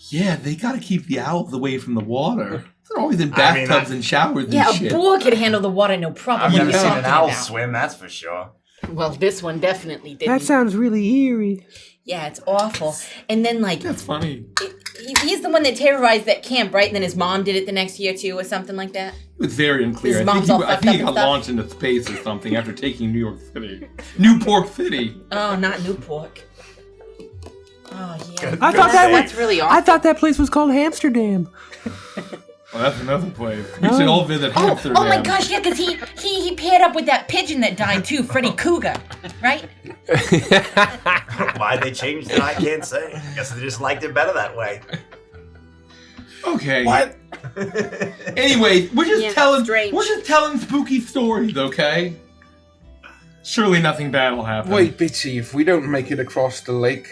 Yeah, they gotta keep the owls away from the water. They're always in bathtubs and showers and Yeah, shit. a boar could handle the water no problem. I've What are never you seen talking an owl about? swim, that's for sure. Well, this one definitely didn't. That sounds really eerie. Yeah, it's awful. And then like That's funny. he's the one that terrorized that camp, right? And then his mom did it the next year too, or something like that. It was very unclear. His I mom's think, all I fucked think up he and got stuff. launched into space or something after taking New York City. Newport City. Oh, not Newport. Oh yeah. I thought That's really awful. I thought that place was called Amsterdam. Well, that's another place. We should all visit Amsterdam. Oh my gosh, yeah, because he paired up with that pigeon that died too, Freddy Cougar, right? Why they changed it, I can't say. I guess they just liked it better that way. Okay. What? Anyway, we're just strange. telling spooky stories, okay? Surely nothing bad will happen. Wait, Bitsy, if we don't make it across the lake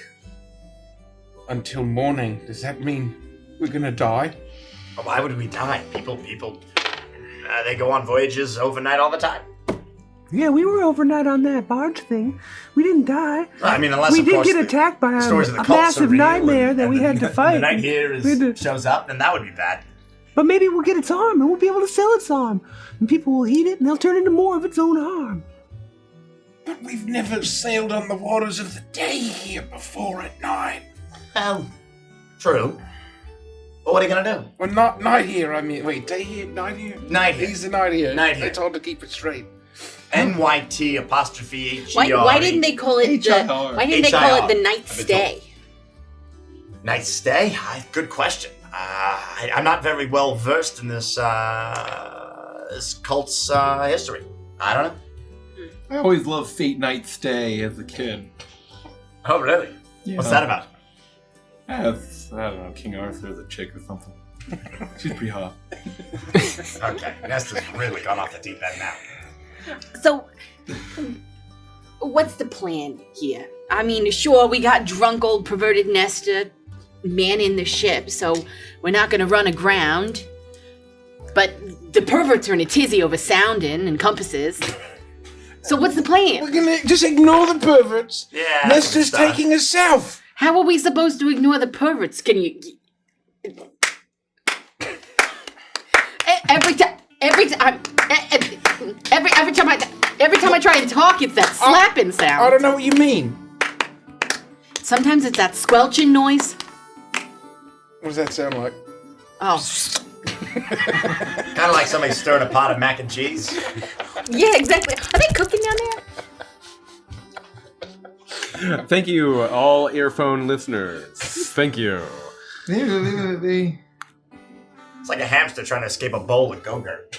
until morning, does that mean we're gonna die? Well, why would we die? People, they go on voyages overnight all the time. Yeah, we were overnight on that barge thing. We didn't die. I mean, unless we of did course get the attacked by a stories of the cults are massive real nightmare that and we had to fight. The night here We had to- shows up, then that would be bad. But maybe we'll get its arm and we'll be able to sell its arm. And people will eat it and they'll turn into more of its own arm. But we've never sailed on the waters of the day here before at night. Well, true. But what are you gonna do? Well, not night here, I mean, wait, day here, night here? Night here. He's the night here. Night here. It's hard to keep it straight. NYT apostrophe HER. Why didn't they call it Why didn't they call it the night stay? Night stay? Good question. I'm not very well versed in this cult's history. I don't know. I always loved Fate Night Stay as a kid. Oh, really? Yeah. What's that about? I don't know, King Arthur's a chick or something. She's pretty hot. Okay, Nesta's really gone off the deep end now. So, what's the plan here? I mean, sure, we got drunk old perverted Nesta manning the ship, so we're not gonna run aground. But the perverts are in a tizzy over sounding and compasses. So what's the plan? We're gonna just ignore the perverts. Yeah. Let's just taking us south. How are we supposed to ignore the perverts? Can you... Every time I try and talk, it's that slapping sound. I don't know what you mean. Sometimes it's that squelching noise. What does that sound like? Oh, Kind of like somebody stirring a pot of mac and cheese. yeah, exactly. Are they cooking down there? Thank you, all earphone listeners. Thank you. It's like a hamster trying to escape a bowl of Go-Gurt.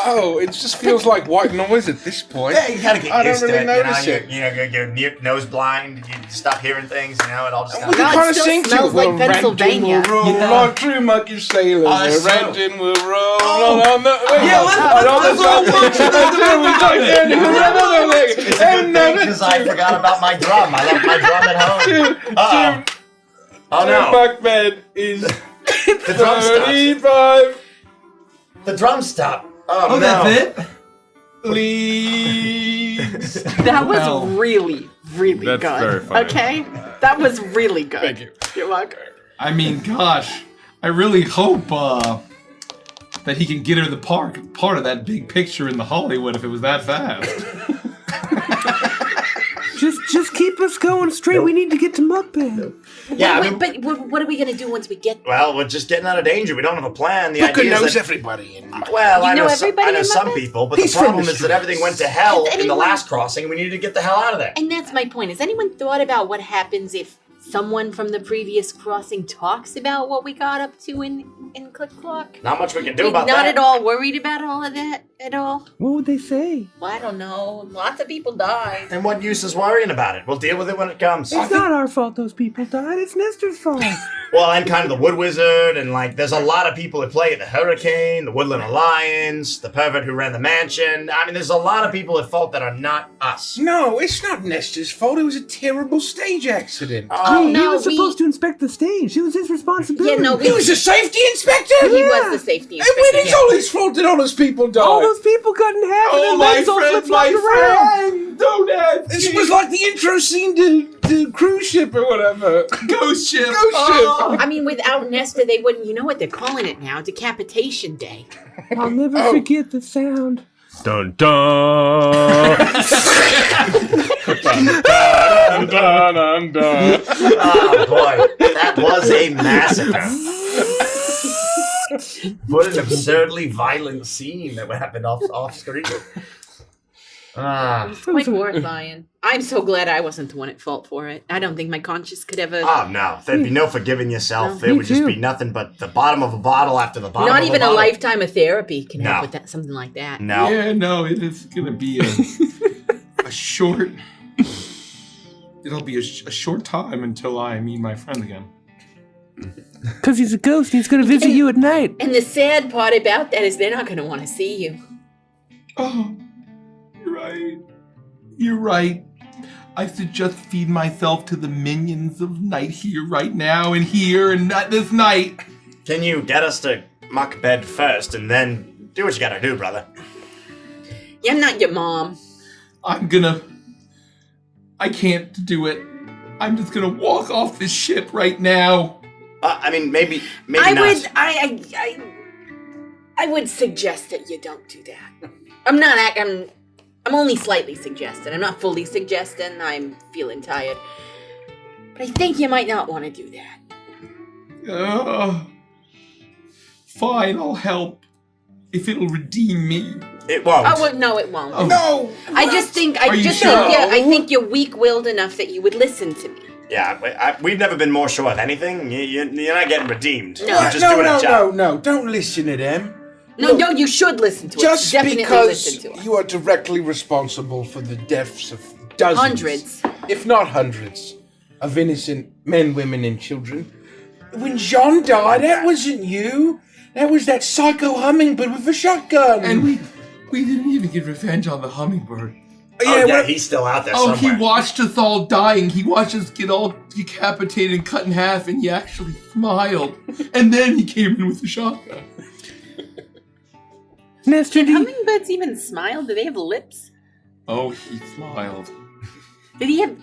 Oh, it just feels like white noise at this point. Yeah, you gotta get I used don't to really it. You know, notice it. you're nose blind. You stop hearing things. You know, it all just We kind can of. kind of still sing to smells it. like We'll Pennsylvania. Renton will roll Yeah. like true monkey sailors. that's true. Renton will roll Oh. on the... Wait, Yeah, let's all work together. Because I forgot about my drum. I left my drum at home. Uh-oh. Oh no! Buckman is The drum stopped. 35 The drum stopped. Oh, Oh, no! that's it? leagues. That was Well. really, really That's good. very funny. Okay? That was really good. Thank you. You're welcome. I mean, gosh, I really hope that he can get her the part of that big picture in the Hollywood if it was that fast. Just keep us going straight. We need to get to Muckbed. Yeah, I Wait, mean, but what are we gonna do once we get there? well, we're just getting out of danger. We don't have a plan. The Booker idea is knows that, everybody. In well, You I know know everybody in some Muppet? people, but He's the problem from the is that everything went to hell Has in the anyone- last crossing, and we needed to get the hell out of there. And that's my point. Has anyone thought about what happens if someone from the previous crossing talks about what we got up to in click clock? Not much we can do about Not that. at all worried about all of that at all? What would they say? Well, I don't know. Lots of people died. And what use is worrying about it? We'll deal with it when it comes. It's not our fault those people died. It's Nestor's fault. Well, and kind of the Wood Wizard, and like, there's a lot of people at play at the Hurricane, the Woodland Alliance, the pervert who ran the mansion. I mean, there's a lot of people at fault that are not us. No, it's not Nestor's fault. It was a terrible stage accident. Oh, he no, was supposed to inspect the stage. It was his responsibility. Yeah, no, He was a safety inspector? He was the safety And when inspector. it's all his fault that all those people died? All those people cut in half and their legs all flip-flopped around. Don't ask. This was like the intro scene to Cruise Ship or whatever. Ghost ship. I mean, without Nestor, they wouldn't. You know what they're calling it now? Decapitation Day. I'll never forget the sound. Dun dun. Dun dun dun dun. Oh boy, that was a massacre. What an absurdly violent scene that happened off screen. It's quite horrifying. I'm so glad I wasn't the one at fault for it. I don't think my conscience could ever. Oh no, there'd be no forgiving yourself. No, It me would just too. be nothing but the bottom of a bottle after the bottom Not of even a a bottle. lifetime of therapy can No. help with that. Something like that. No. Yeah, no, it is gonna be a short. It'll be a short time until I meet my friend again. Because he's a ghost. He's going to visit you at night. And the sad part about that is they're not going to want to see you. Oh, you're right. You're right. I should just feed myself to the minions of night here, right now, and here, and not this night. Can you get us to muck bed first and then do what you gotta do, brother? Yeah, I'm not your mom. I can't do it. I'm just gonna walk off this ship right now. I mean, maybe I not. would. I would suggest that you don't do that. I'm only slightly suggesting. I'm not fully suggesting. I'm feeling tired. But I think you might not want to do that. Fine, I'll help. If it'll redeem me. It won't. No, it won't. Oh. No! I just think. Are you sure? I think you're weak-willed enough that you would listen to me. Yeah, we've never been more sure of anything. You're not getting redeemed. No. You're just doing a job. No, don't listen to them. No, you should listen to Just us. Definitely because listen to us. you are directly responsible for the deaths of dozens, Hundreds. if not hundreds, of innocent men, women, and children. When Jean died, that wasn't you. That was that psycho hummingbird with a shotgun. And we didn't even get revenge on the hummingbird. He's still out there Oh, somewhere. he watched us all dying. He watched us get all decapitated and cut in half, and he actually smiled. And then he came in with a shotgun. Nestor, Can hummingbirds even smile? Do they have lips? Oh, he smiled. Did he have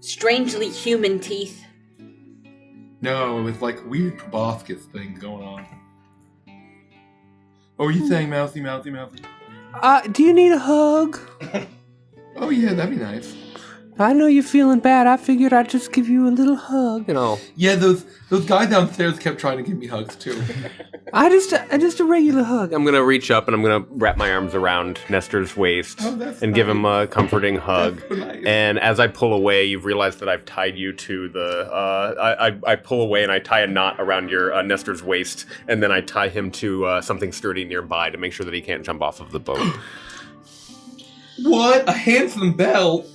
strangely human teeth? No, it was like weird proboscis thing going on. What were you saying, Mousy? do you need a hug? Oh yeah, that'd be nice. I know you're feeling bad. I figured I'd just give you a little hug. You know. Yeah, those guys downstairs kept trying to give me hugs too. Just a regular hug. I'm gonna reach up and I'm gonna wrap my arms around Nestor's waist and give him a comforting hug. And as I pull away, you've realized that I've tied you to the. I pull away and I tie a knot around your Nestor's waist, and then I tie him to something sturdy nearby to make sure that he can't jump off of the boat. What? A handsome belt?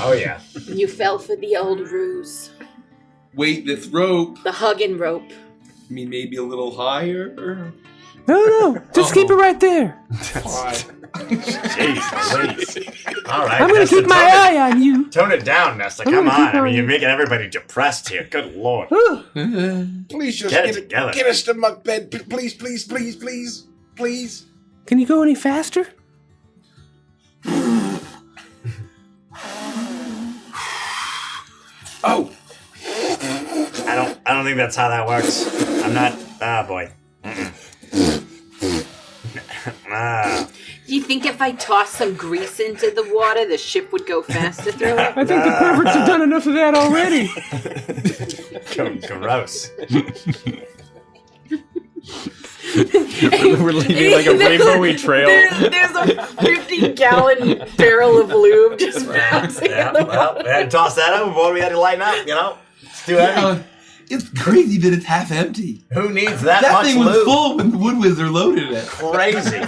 Oh yeah. You fell for the old ruse. Wait, this rope. The hugging rope. I mean, maybe a little higher? No, just keep it right there. Jeez, please. All right. I'm gonna Nestor, keep my eye on you. Tone it down, Nestor. I'm Come gonna keep on. I mean, on you're you. making everybody depressed here. Good lord. Please just Get it together. Get us to muck bed. Please, please, please, please, please. Can you go any faster? Oh. I don't think that's how that works. I'm not. Ah, boy. Do you think if I tossed some grease into the water, the ship would go faster through it? I think the perverts have done enough of that already. Gross. We're leaving like a rainbowy trail. There's a 50-gallon barrel of lube just bouncing in the water. We had to toss that overboard. We had to lighten up, you know? It's too heavy. It's crazy that it's half empty. Who needs that That much thing was lube? full when the Wood Wizard loaded it. Crazy.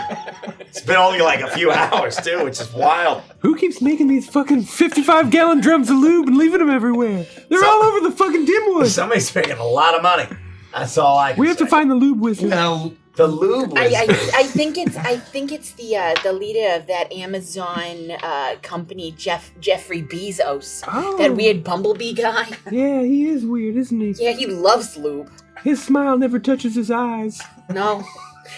It's been only like a few hours, too, which is wild. Who keeps making these fucking 55-gallon drums of lube and leaving them everywhere? They're all over the fucking Dimwood. Somebody's making a lot of money. That's all I can We have say. to find the lube wizard. Well, the lube wizard. I think it's the leader of that Amazon company, Jeffrey Bezos. Oh. That weird bumblebee guy. Yeah, he is weird, isn't he? Yeah, he loves lube. His smile never touches his eyes. No.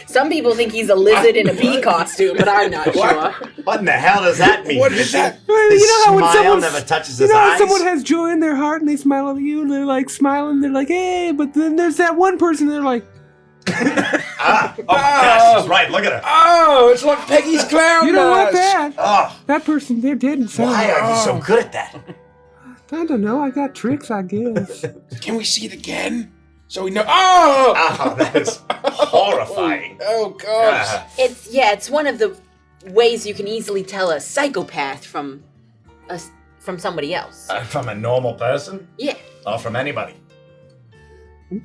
Some people think he's a lizard in a bee costume, but I'm not sure. What in the hell does that mean? What is that? His You know how when smile someone's- never touches You his know how eyes? someone has joy in their heart and they smile at you and they're like smiling, they're like, hey, but then there's that one person they're like, Oh my gosh, she's right. Look at her. Oh, it's like Peggy's clown you don't want nose. that. Oh, That person, they're dead inside. why are you so good at that? I don't know, I got tricks, I guess. Can we see it again? So we know. Oh! Oh, that is horrifying. Oh, God. It's one of the ways you can easily tell a psychopath from somebody else. From a normal person? Yeah. Or from anybody?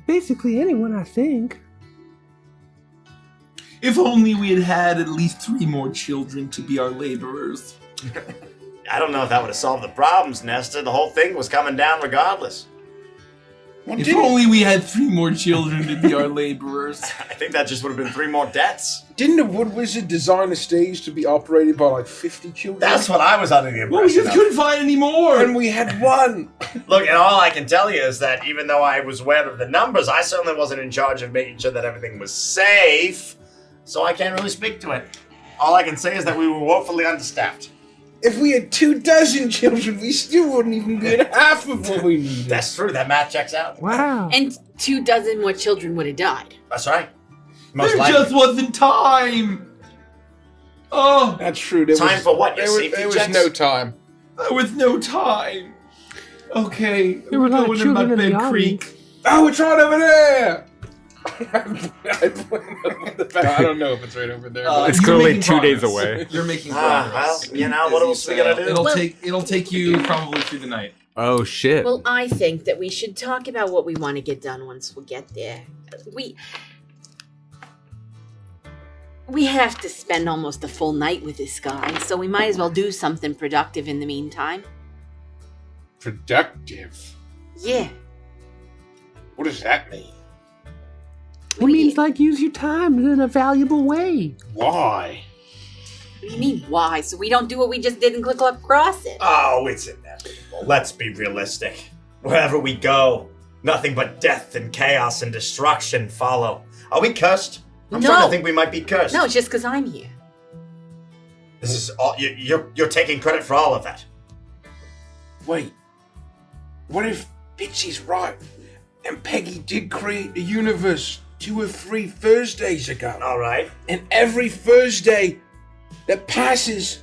Basically anyone, I think. if only we had had at least 3 more children to be our laborers. I don't know if that would have solved the problems, Nestor. The whole thing was coming down regardless. If only we had 3 more children to be our laborers. I think that just would have been 3 more deaths. Didn't the Wood Wizard design a stage to be operated by like 50 children? That's what I was under the impression Well, we just of. couldn't find any more. And we had 1. Look, and all I can tell you is that even though I was aware of the numbers, I certainly wasn't in charge of making sure that everything was safe. So I can't really speak to it. All I can say is that we were woefully understaffed. If we had 24 children, we still wouldn't even be at half of what we needed. That's true. That math checks out. Wow. And 24 more children would have died. That's right. Most There likely. just wasn't time. Oh, That's true. Time for what? Your safety There was checks? no time. there was no time. Okay, There were a lot of going in my children in the bed audience. creek. Oh, it's right over there. I don't know if it's right over there. but It's You're clearly making 2 days progress. away. You're making Well, progress. you know, what else we gotta do? It'll take you probably through the night. Oh shit. Well, I think that we should talk about what we want to get done once we get there. We have to spend almost a full night with this guy, so we might as well do something productive in the meantime. productive. Yeah. What does that mean? It means like use your time in a valuable way. Why? What do you mean, why? So we don't do what we just did and click across it? Oh, it's inevitable. Let's be realistic. Wherever we go, nothing but death and chaos and destruction follow. Are we cursed? I'm starting to think we might be cursed. No, it's just because I'm here. This is all you're taking credit for all of that. Wait. What if Bitsy's right and Peggy did create the universe 2 or 3 Thursdays ago? All right. And every Thursday that passes,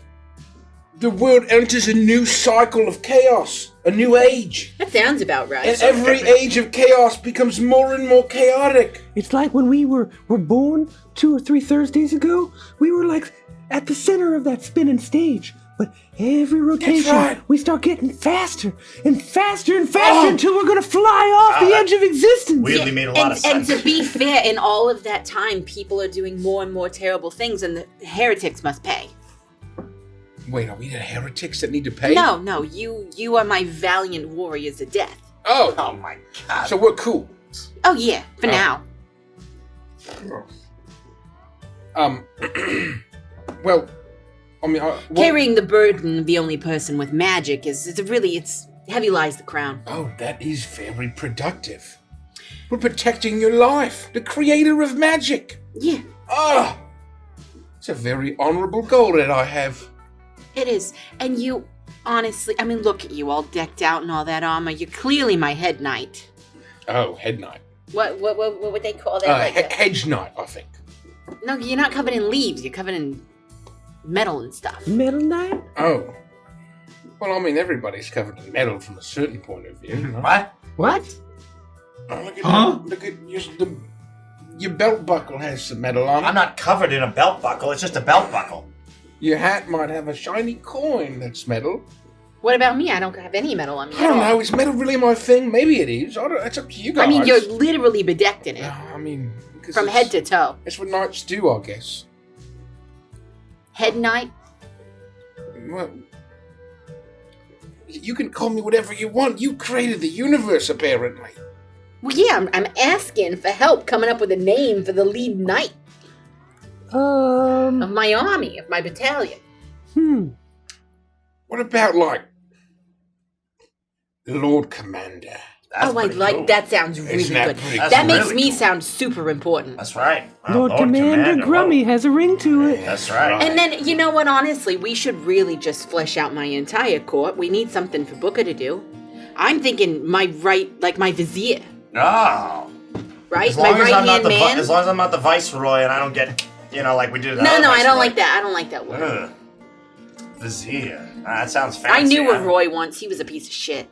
the world enters a new cycle of chaos, a new age. That sounds about right. And every age of chaos becomes more and more chaotic. It's like when we were born 2 or 3 Thursdays ago, we were like at the center of that spinning stage. But every rotation, right. we start getting faster and faster and faster until we're gonna fly off the edge of existence. Weirdly made a lot of And sense. to be fair, in all of that time, people are doing more and more terrible things, and the heretics must pay. Wait, are we the heretics that need to pay? No, you are my valiant warriors of death. Oh. Oh my god. So we're cool. Oh yeah, for now. Well, I mean, Carrying the burden of the only person with magic it's heavy lies the crown. Oh, that is very productive. We're protecting your life, the creator of magic. Yeah, Ah, it's a very honorable goal that I have. it is. And you, honestly, I mean, look at you all decked out in all that armor. You're clearly my head knight. Oh, head knight. What would they call that? Hedge knight, I think. No, you're not covered in leaves. You're covered in metal and stuff. Metal Knight? Oh. Well, I mean, everybody's covered in metal from a certain point of view. What? What? Oh, look at Huh? look at your belt buckle has some metal on it. I'm not covered in a belt buckle. It's just a belt buckle. Your hat might have a shiny coin that's metal. What about me? I don't have any metal on me. I don't know. Is metal really my thing? Maybe it is. It's up to you guys. I mean, you're literally bedecked in it. I mean, from head to toe. That's what knights do, I guess. Head knight? Well, you can call me whatever you want. You created the universe, apparently. Well, yeah, I'm asking for help coming up with a name for the lead knight of my army, of my battalion. What about, like, Lord Commander? I like that. Sounds really good. That makes me sound super important. That's right. Lord Commander Grummy has a ring to it. That's right. And then, you know what, honestly, we should really just flesh out my entire court. We need something for Booker to do. I'm thinking my vizier. Oh. Right? As long my as I'm right-hand not man. as long as I'm not the viceroy and I don't get, like we did. No, I don't like that. I don't like that word. Ugh. Vizier. That sounds fancy. I knew a Roy once. He was a piece of shit.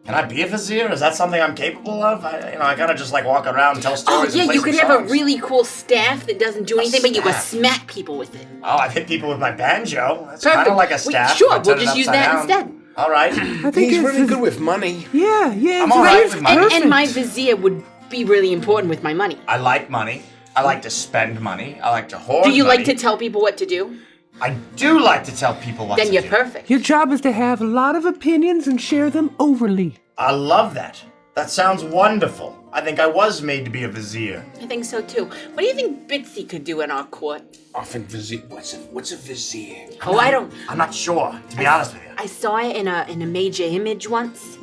Can I be a vizier? Is that something I'm capable of? I gotta just like walk around and tell stories. Oh yeah, and play you some could have songs. a really cool staff that doesn't do anything, but you can smack people with it. Oh, I've hit people with my banjo. That's Perfect. kind of like a staff. Sure, but we'll turn it just use upside that down. instead. All right. I think He's really good with money. Yeah. I'm all right with money. And my vizier would be really important with my money. I like money. I like to spend money. I like to hoard Do you money. like to tell people what to do? I do like to tell people what Then to you're do. perfect. Your job is to have a lot of opinions and share them overly. I love that. That sounds wonderful. I think I was made to be a vizier. I think so too. What do you think Bitsy could do in our court? I think vizier. What's a vizier? Oh, I don't. I'm not sure, to be honest with you. I saw it in a major image once.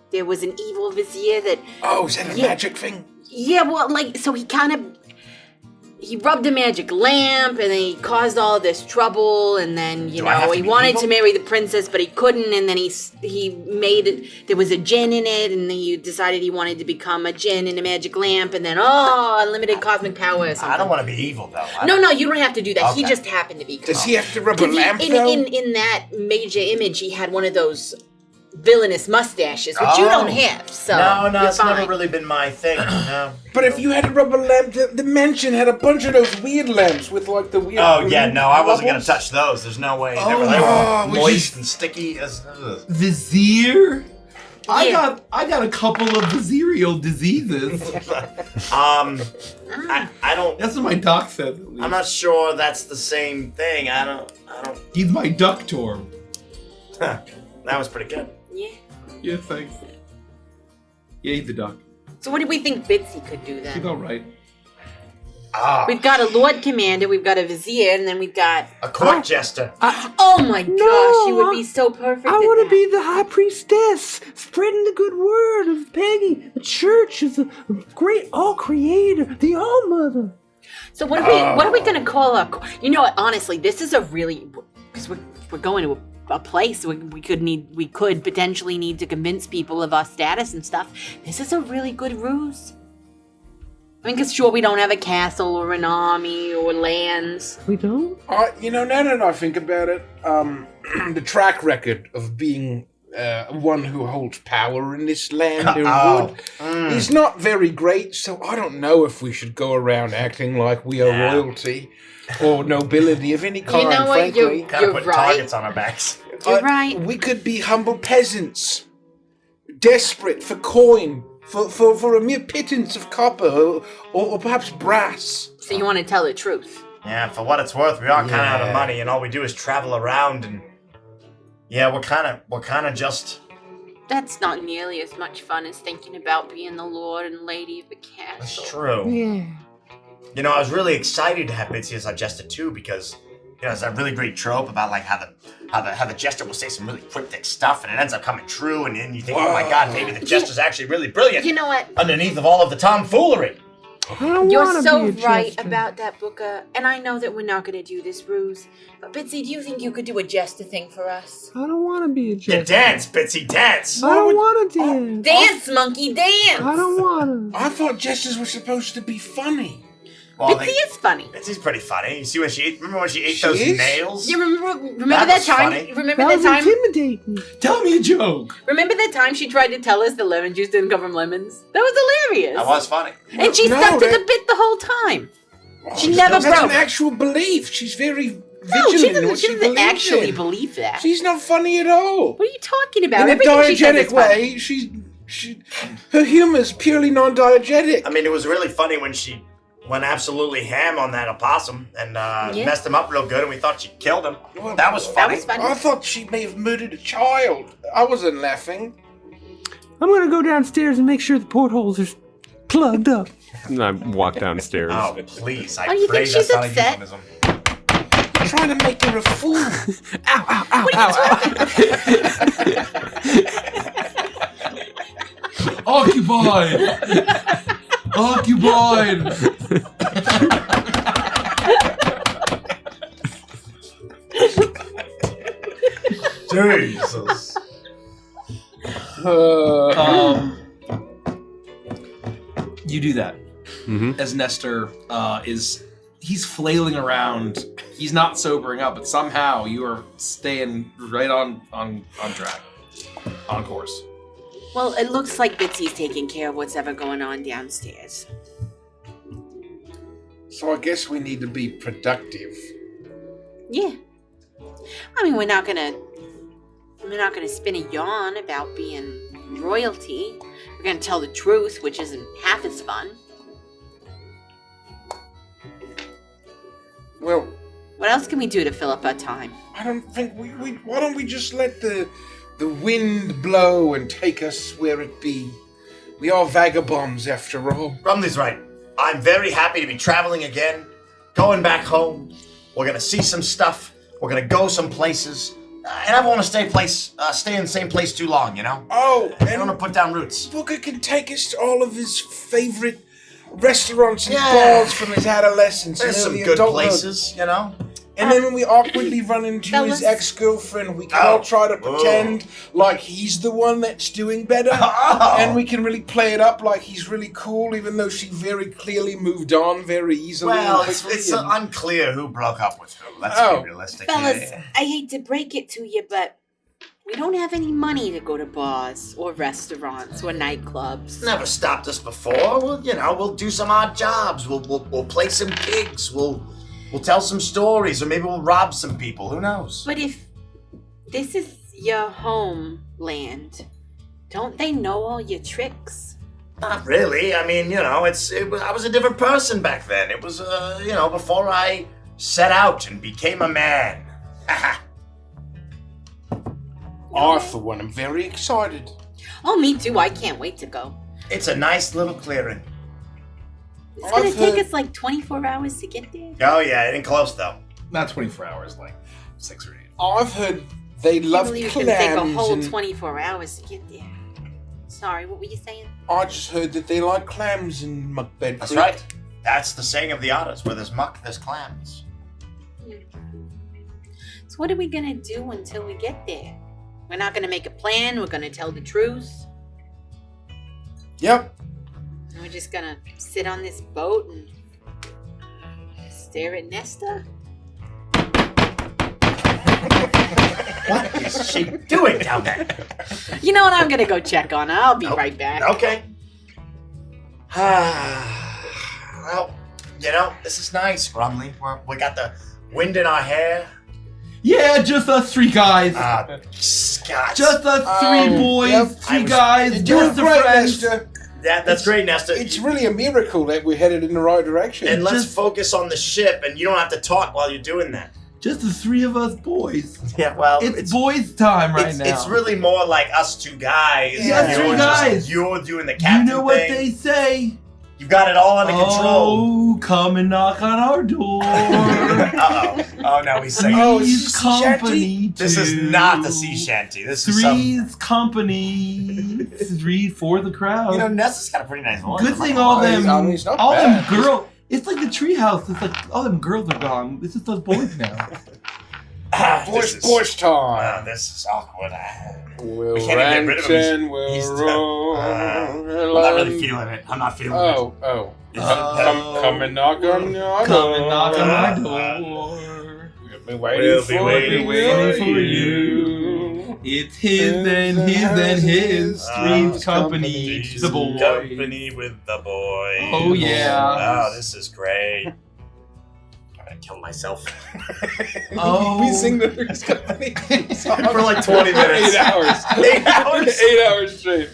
There was an evil vizier that. Oh, is that a magic thing? Yeah, well, so he rubbed a magic lamp, and then he caused all this trouble, and then, he wanted to marry the princess, but he couldn't, and then he made it, there was a djinn in it, and he decided he wanted to become a djinn in a magic lamp, and then, unlimited cosmic power or something. I don't want to be evil, though. No, you don't have to do that. Okay. He just happened to be. Does he have to rub a lamp, in, though? in that major image, he had one of those villainous mustaches, which you don't have, so No, you're it's fine. never really been my thing. No. But if you had a rubber lamp, the mansion had a bunch of those weird lamps with like the weird. Oh yeah, no, I wasn't gonna bubbles. touch those. There's no way. Oh, they were was moist you- and sticky as. Vizier? I Yeah. got a couple of visceral diseases. I don't. That's what my doc says. At least. I'm not sure that's the same thing. I don't. He's my ductor. That was pretty good. Yeah. Yeah, thanks. Yeah, he's a duck. So what do we think Bitsy could do He's then? all right. We've got a Lord Commander, we've got a Vizier, and then we've got... A court jester. Oh my gosh, you would be so perfect I at want that. to be the high priestess, spreading the good word of Peggy, the church of the great all-creator, the all-mother. So what are we gonna call our... You know what, honestly, this is a really... Because we're going to a place we could potentially need to convince people of our status and stuff. This is a really good ruse. I mean, because sure, we don't have a castle or an army or lands. We don't? Now that I think about it, the track record of being one who holds power in this land and wood is not very great, so I don't know if we should go around acting like we are royalty or nobility of any kind, You know what, frankly. Kind of put right. targets on our backs. You're right. We could be humble peasants, desperate for coin, for a mere pittance of copper or perhaps brass. So you want to tell the truth? Yeah, for what it's worth, we are kind of out of money, and all we do is travel around, and we're kind of just. That's not nearly as much fun as thinking about being the lord and lady of the castle. That's true. Yeah. I was really excited to have Bitsy as our jester too, because it's a really great trope about like how the jester will say some really cryptic stuff, and it ends up coming true, and then you think, oh my god, maybe the jester's actually really brilliant. You know what? Underneath of all of the tomfoolery. I don't You're want to so be a right jester. about that, Booker. And I know that we're not going to do this ruse. But Bitsy, do you think you could do a jester thing for us? I don't want to be a jester. Yeah, dance, Bitsy, dance. I don't want to dance. Dance, monkey, dance! I don't want to. I thought jesters were supposed to be funny. Well, Bitsy is funny. Bitsy's pretty funny. You see when remember when she ate She those is? nails? You remember That that was time? funny. Remember That that was time? intimidating. Tell me a joke. Remember that time she tried to tell us the lemon juice didn't come from lemons? That was hilarious. That was funny. And she No, stuck to that- the bit the whole time. She Oh, never that's broke. an actual belief. She's very No, she vigilant in what doesn't believes actually in. believe that. She's not funny at all. What are you talking about? In a Everything she says is diegetic funny. way, her humor's purely non-diegetic. I mean, it was really funny when she went absolutely ham on that opossum and messed him up real good, and we thought she killed him. Well, that was funny. I thought she may have murdered a child. I wasn't laughing. I'm gonna go downstairs and make sure the portholes are plugged up. And I walk downstairs. Oh, please. I Oh, you pray think she's that's not a upset? euphemism. You're trying to make her a fool. Occupied! Occupied! Jesus. You do that. Mm-hmm. As Nestor he's flailing around. He's not sobering up, but somehow you are staying right on track. On course. Well, it looks like Bitsy's taking care of what's ever going on downstairs. So I guess we need to be productive. Yeah. I mean, we're not gonna spin a yarn about being royalty. We're gonna tell the truth, which isn't half as fun. Well, what else can we do to fill up our time? I don't think why don't we just let the wind blow and take us where it be? We are vagabonds after all. Rumley's right. I'm very happy to be traveling again, going back home. We're gonna see some stuff. We're gonna go some places. And I don't want to stay in the same place too long, you know? Oh, I want to put down roots. Booker can take us to all of his favorite restaurants and bars from his adolescence. There's and some early good adulthood. places, you know? And then when we awkwardly run into Fellas. his ex-girlfriend, we can all try to pretend like he's the one that's doing better. And we can really play it up like he's really cool, even though she very clearly moved on very easily. Well, and it's quickly and- unclear who broke up with who. Let's be realistic. Fellas, I hate to break it to you, but we don't have any money to go to bars or restaurants or nightclubs. Never stopped us before. We'll do some odd jobs. We'll play some gigs. We'll tell some stories, or maybe we'll rob some people. Who knows? But if this is your homeland, don't they know all your tricks? Not really. I mean, I was a different person back then. It was, before I set out and became a man. I, for one, am very excited. Oh, me too. I can't wait to go. It's a nice little clearing. It's gonna take us like 24 hours to get there. Oh yeah, it ain't close though. Not 24 hours, like 6 or 8. I've heard they love I believe it's gonna take a clams. whole And 24 hours to get there. Sorry, what were you saying? I just heard that they like clams in Muckbed That's Creek. right. That's the saying of the otters. Where there's muck, there's clams. So what are we gonna do until we get there? We're not gonna make a plan. We're gonna tell the truth. Yep. And we're just gonna sit on this boat and stare at Nesta. What is she doing down there? You know what? I'm gonna go check on her. I'll be right back. Okay. Well, this is nice, Grumley. We got the wind in our hair. Yeah, just us 3 guys. Scott. Just us 3 boys, yep. 3 guys, You're doing just the great, friends. Nesta. Yeah, that's great, Nesta. It's really a miracle that we're headed in the right direction. And let's focus on the ship, and you don't have to talk while you're doing that. Just the 3 of us boys. Yeah, well, It's boys' time right now. It's really more like us 2 guys. Yeah, us 2 guys. You're doing the You captain know what thing. they say? You got it all under control. Oh, come and knock on our door. Uh-oh. Oh, no, he's saying... Three's company. This is not the sea shanty. This is Three's company. 3 for the crowd. Nesta's got a pretty nice voice. Good thing all them bad. girls. It's like the treehouse. It's like all them girls are gone. It's just us boys now. Boys time. This is awkward. We'll We can't even get rid of him. and we'll He's- roll. I'm not really feeling it. I'm not feeling Oh. Come and knock on your door. Come and knock on my door. We'll be waiting for you. It's his and his and his. Three's company. The boys. Company with the boys. Oh, yeah. Oh, this is great. gonna kill myself. Oh. We sing the Three's Company For like 20 minutes. 8 hours. 8 hours? 8 hours straight.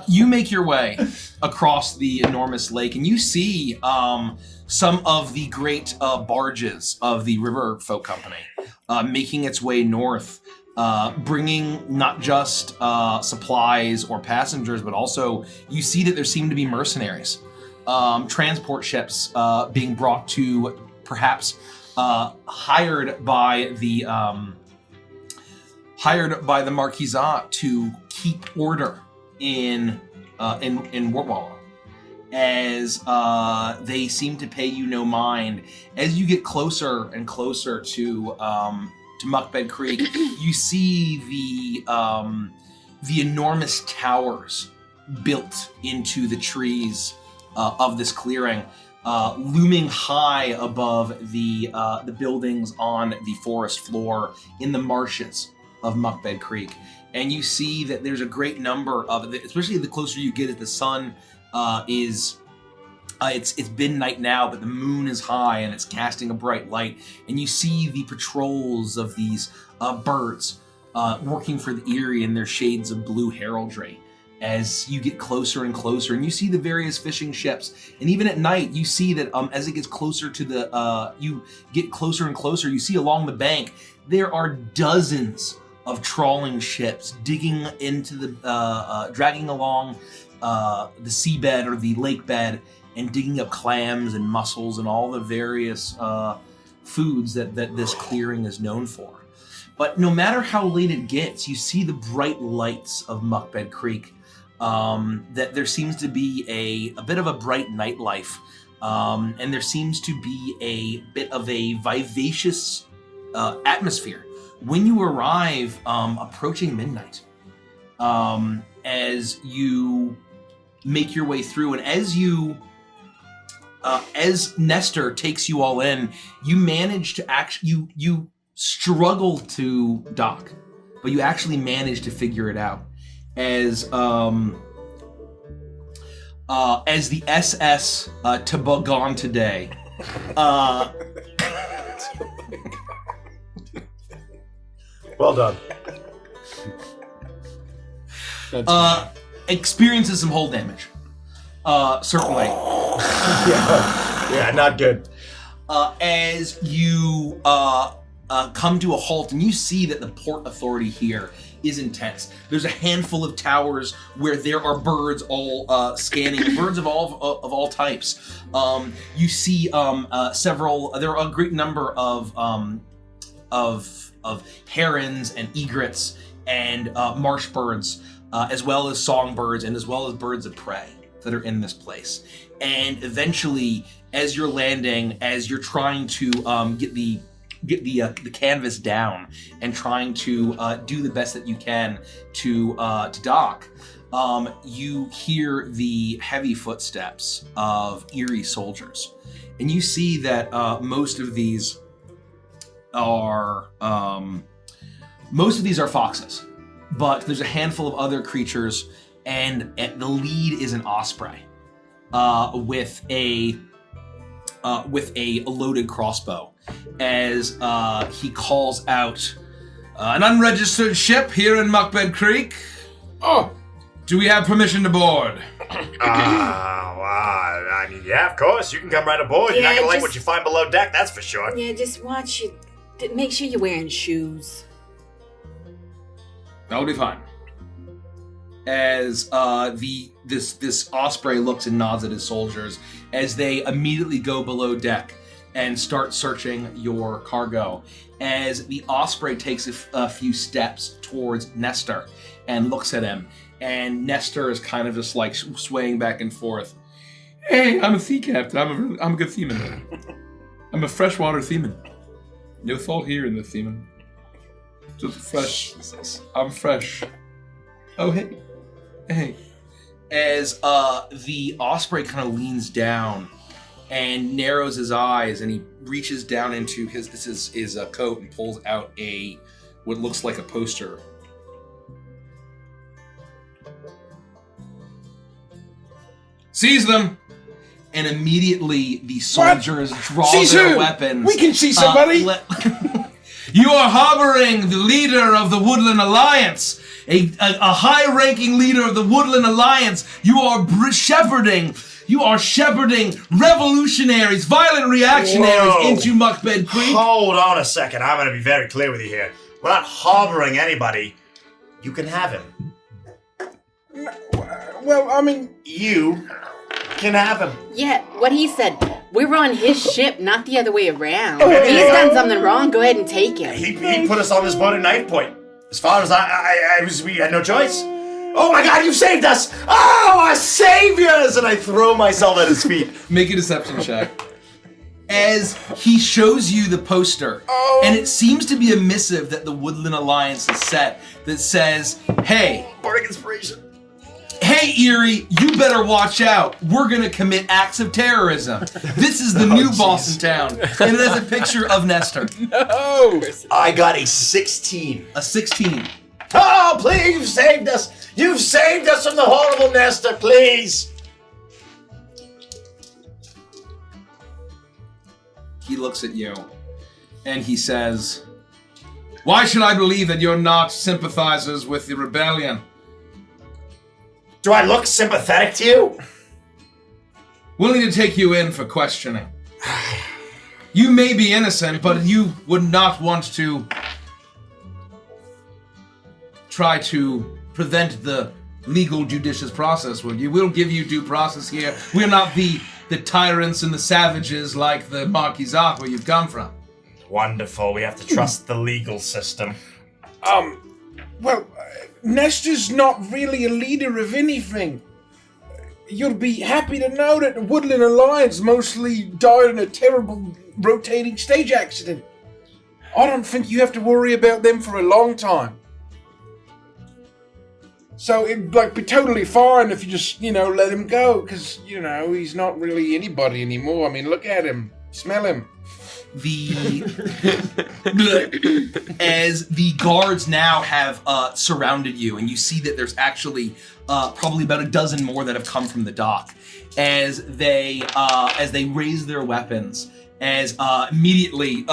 You make your way across the enormous lake, and you see some of the great barges of the River Folk Company making its way north, bringing not just supplies or passengers, but also you see that there seem to be mercenaries, transport ships being brought to perhaps hired by the Marquisat to keep order in Wartwall, as they seem to pay you no mind. As you get closer and closer to Muckbed Creek, you see the enormous towers built into the trees of this clearing, looming high above the buildings on the forest floor in the marshes of Muckbed Creek. And you see that there's a great number of, especially the closer you get, as the sun it's been night now, but the moon is high and it's casting a bright light. And you see the patrols of these birds working for the Eyrie in their shades of blue heraldry as you get closer and closer. And you see the various fishing ships. And even at night, you see that as it gets closer to you get closer and closer, you see along the bank, there are dozens of trawling ships digging into the, dragging along the seabed or the lake bed and digging up clams and mussels and all the various foods that this clearing is known for. But no matter how late it gets, you see the bright lights of Muckbed Creek, that there seems to be a bit of a bright nightlife, and there seems to be a bit of a vivacious atmosphere when you arrive approaching midnight, as you make your way through. And as Nestor takes you all in, you manage to you struggle to dock, but you actually manage to figure it out as the SS Toboggan today well done. experiences some hull damage. Certainly. Yeah, not good. As you come to a halt, and you see that the port authority here is intense. There's a handful of towers where there are birds all scanning, birds of all types. You see several. There are a great number of herons and egrets and marsh birds, as well as songbirds and as well as birds of prey that are in this place. And eventually, as you're landing, as you're trying to get the canvas down and trying to do the best that you can to dock, you hear the heavy footsteps of Eyrie soldiers, and you see that most of these are foxes, but there's a handful of other creatures, and the lead is an osprey with a loaded crossbow, as he calls out, "An unregistered ship here in Muckbed Creek. Oh, do we have permission to board?" I mean, yeah, of course. You can come right aboard. You're not gonna like what you find below deck, that's for sure. Yeah, just watch it. Make sure you're wearing shoes. That'll be fine. As this osprey looks and nods at his soldiers as they immediately go below deck and start searching your cargo. As the osprey takes a few steps towards Nestor and looks at him, and Nestor is kind of just like swaying back and forth. "Hey, I'm a sea captain. I'm a good seaman. I'm a freshwater seaman. No fault here in the seaman. Just fresh. I'm fresh. Oh, hey. As the osprey kind of leans down and narrows his eyes, and he reaches down into his coat and pulls out what looks like a poster. "Seize them! and immediately the soldiers draw She's their who? weapons. We can see somebody. You are harboring the leader of the Woodland Alliance, a high-ranking leader of the Woodland Alliance. You are shepherding revolutionaries, violent reactionaries into Muckbed Creek. Hold on a second. I'm going to be very clear with you here. We're not harboring anybody. You can have him. Well, I mean, you can have him. Yeah, what he said. We're on his ship, not the other way around. If he's done something wrong, go ahead and take him. He put us on this boat at knife point. As far as we had no choice. Oh my God, you saved us! Oh, our saviors! And I throw myself at his feet. Make a deception check. As he shows you the poster, and it seems to be a missive that the Woodland Alliance has set that says, hey, Bardic inspiration. Hey, Erie, you better watch out. We're going to commit acts of terrorism. This is the new boss in town. And it has a picture of Nestor. no. I got a 16. A 16. Oh, please, you've saved us. You've saved us from the horrible Nestor, please. He looks at you, and he says, why should I believe that you're not sympathizers with the rebellion? Do I look sympathetic to you? Willing to take you in for questioning. You may be innocent, but you would not want to try to prevent the legal judicious process, would you? We'll give you due process here. We're not the tyrants and the savages like the Marquisat where you've come from. Wonderful. We have to trust the legal system. Well, Nestor's not really a leader of anything. You'll be happy to know that the Woodland Alliance mostly died in a terrible rotating stage accident. I don't think you have to worry about them for a long time. So it'd be totally fine if you just, let him go, because, he's not really anybody anymore. I mean, look at him. Smell him. As the guards now have surrounded you, and you see that there's actually probably about a dozen more that have come from the dock, as they raise their weapons, as immediately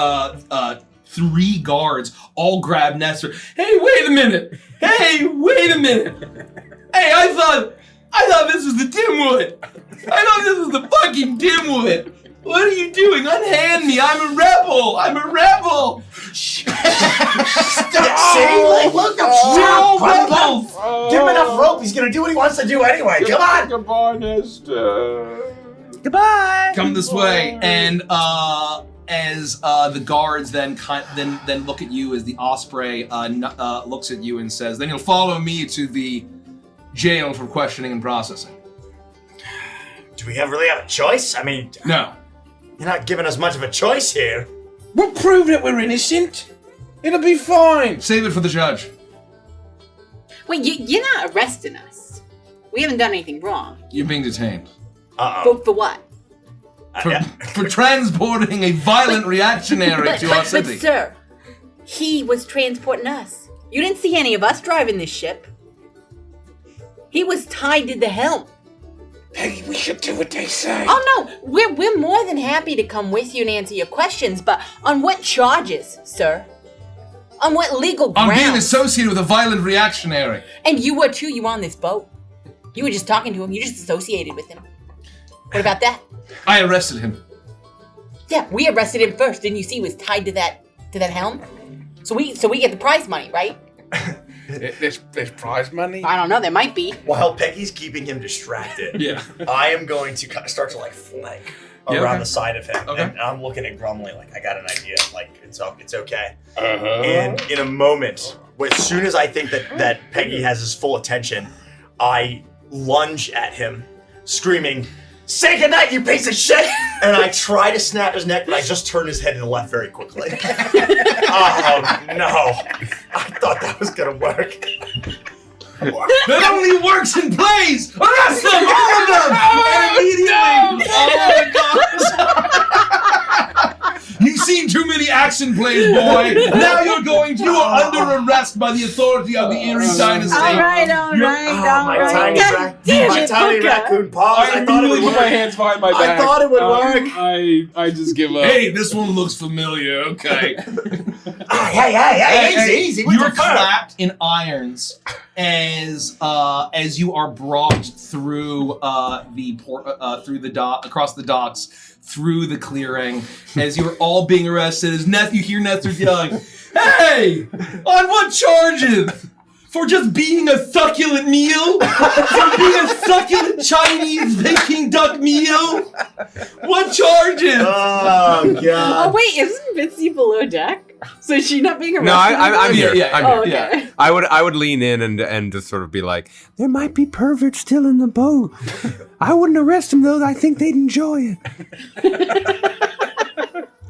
3 guards all grab Nestor. Hey, wait a minute! Hey, I thought this was the Dimwood. I thought this was the fucking Dimwood. What are you doing? Unhand me! I'm a rebel! See, look, we're all rebels! Give him enough rope. He's gonna do what he wants to do anyway. Come on! Goodbye, Nestor. Goodbye. Come this way, and as the guards then look at you, as the Osprey looks at you and says, "Then you'll follow me to the jail for questioning and processing." Do we really have a choice? I mean, no. You're not giving us much of a choice here. We'll prove that we're innocent. It'll be fine. Save it for the judge. Wait, you're not arresting us. We haven't done anything wrong. You're being detained. Uh-oh. For what? For transporting a violent reactionary to our city. But sir, he was transporting us. You didn't see any of us driving this ship. He was tied to the helm. Peggy, we should do what they say. Oh no, we're more than happy to come with you and answer your questions, but on what charges, sir? On what legal grounds? I'm being associated with a violent reactionary. And you were too, you were on this boat. You were just talking to him, you just associated with him. What about that? I arrested him. Yeah, we arrested him first. Didn't you see he was tied to that helm? So we get the prize money, right? There's prize money? I don't know, there might be. While Peggy's keeping him distracted, Yeah. I am going to start to flank around the side of him. Okay. And I'm looking at Grumley like, I got an idea. It's okay. Uh-huh. And in a moment, as soon as I think that Peggy has his full attention, I lunge at him, screaming, "Say goodnight, you piece of shit!" And I try to snap his neck, but I just turn his head to the left very quickly. Oh, no. I thought that was going to work. That only works in plays! Arrest them! All of them! And immediately, You've seen too many action plays, boy! Now you are under arrest by the authority of the Erie Dynasty. All right. My tiny Damn my it, tiny Booker. raccoon paws. I thought it would put my work. hands behind my I back. thought it would work. I just give up. Hey, this one looks familiar. Okay. Hey, easy. What You're the fuck? clapped in irons as you are brought through through the dock, across the docks, through the clearing. As you're all being arrested, you hear Nestor yelling, "Hey! On what charges? For just being a succulent meal? For being a succulent Chinese Peking duck meal? What charges?" Oh, God. Oh wait, isn't Bitsy below deck? So is she not being arrested? No, I'm here. Yeah, I'm Oh, here. okay. I would lean in and just sort of be like, There might be perverts still in the boat. I wouldn't arrest them, though. I think they'd enjoy it.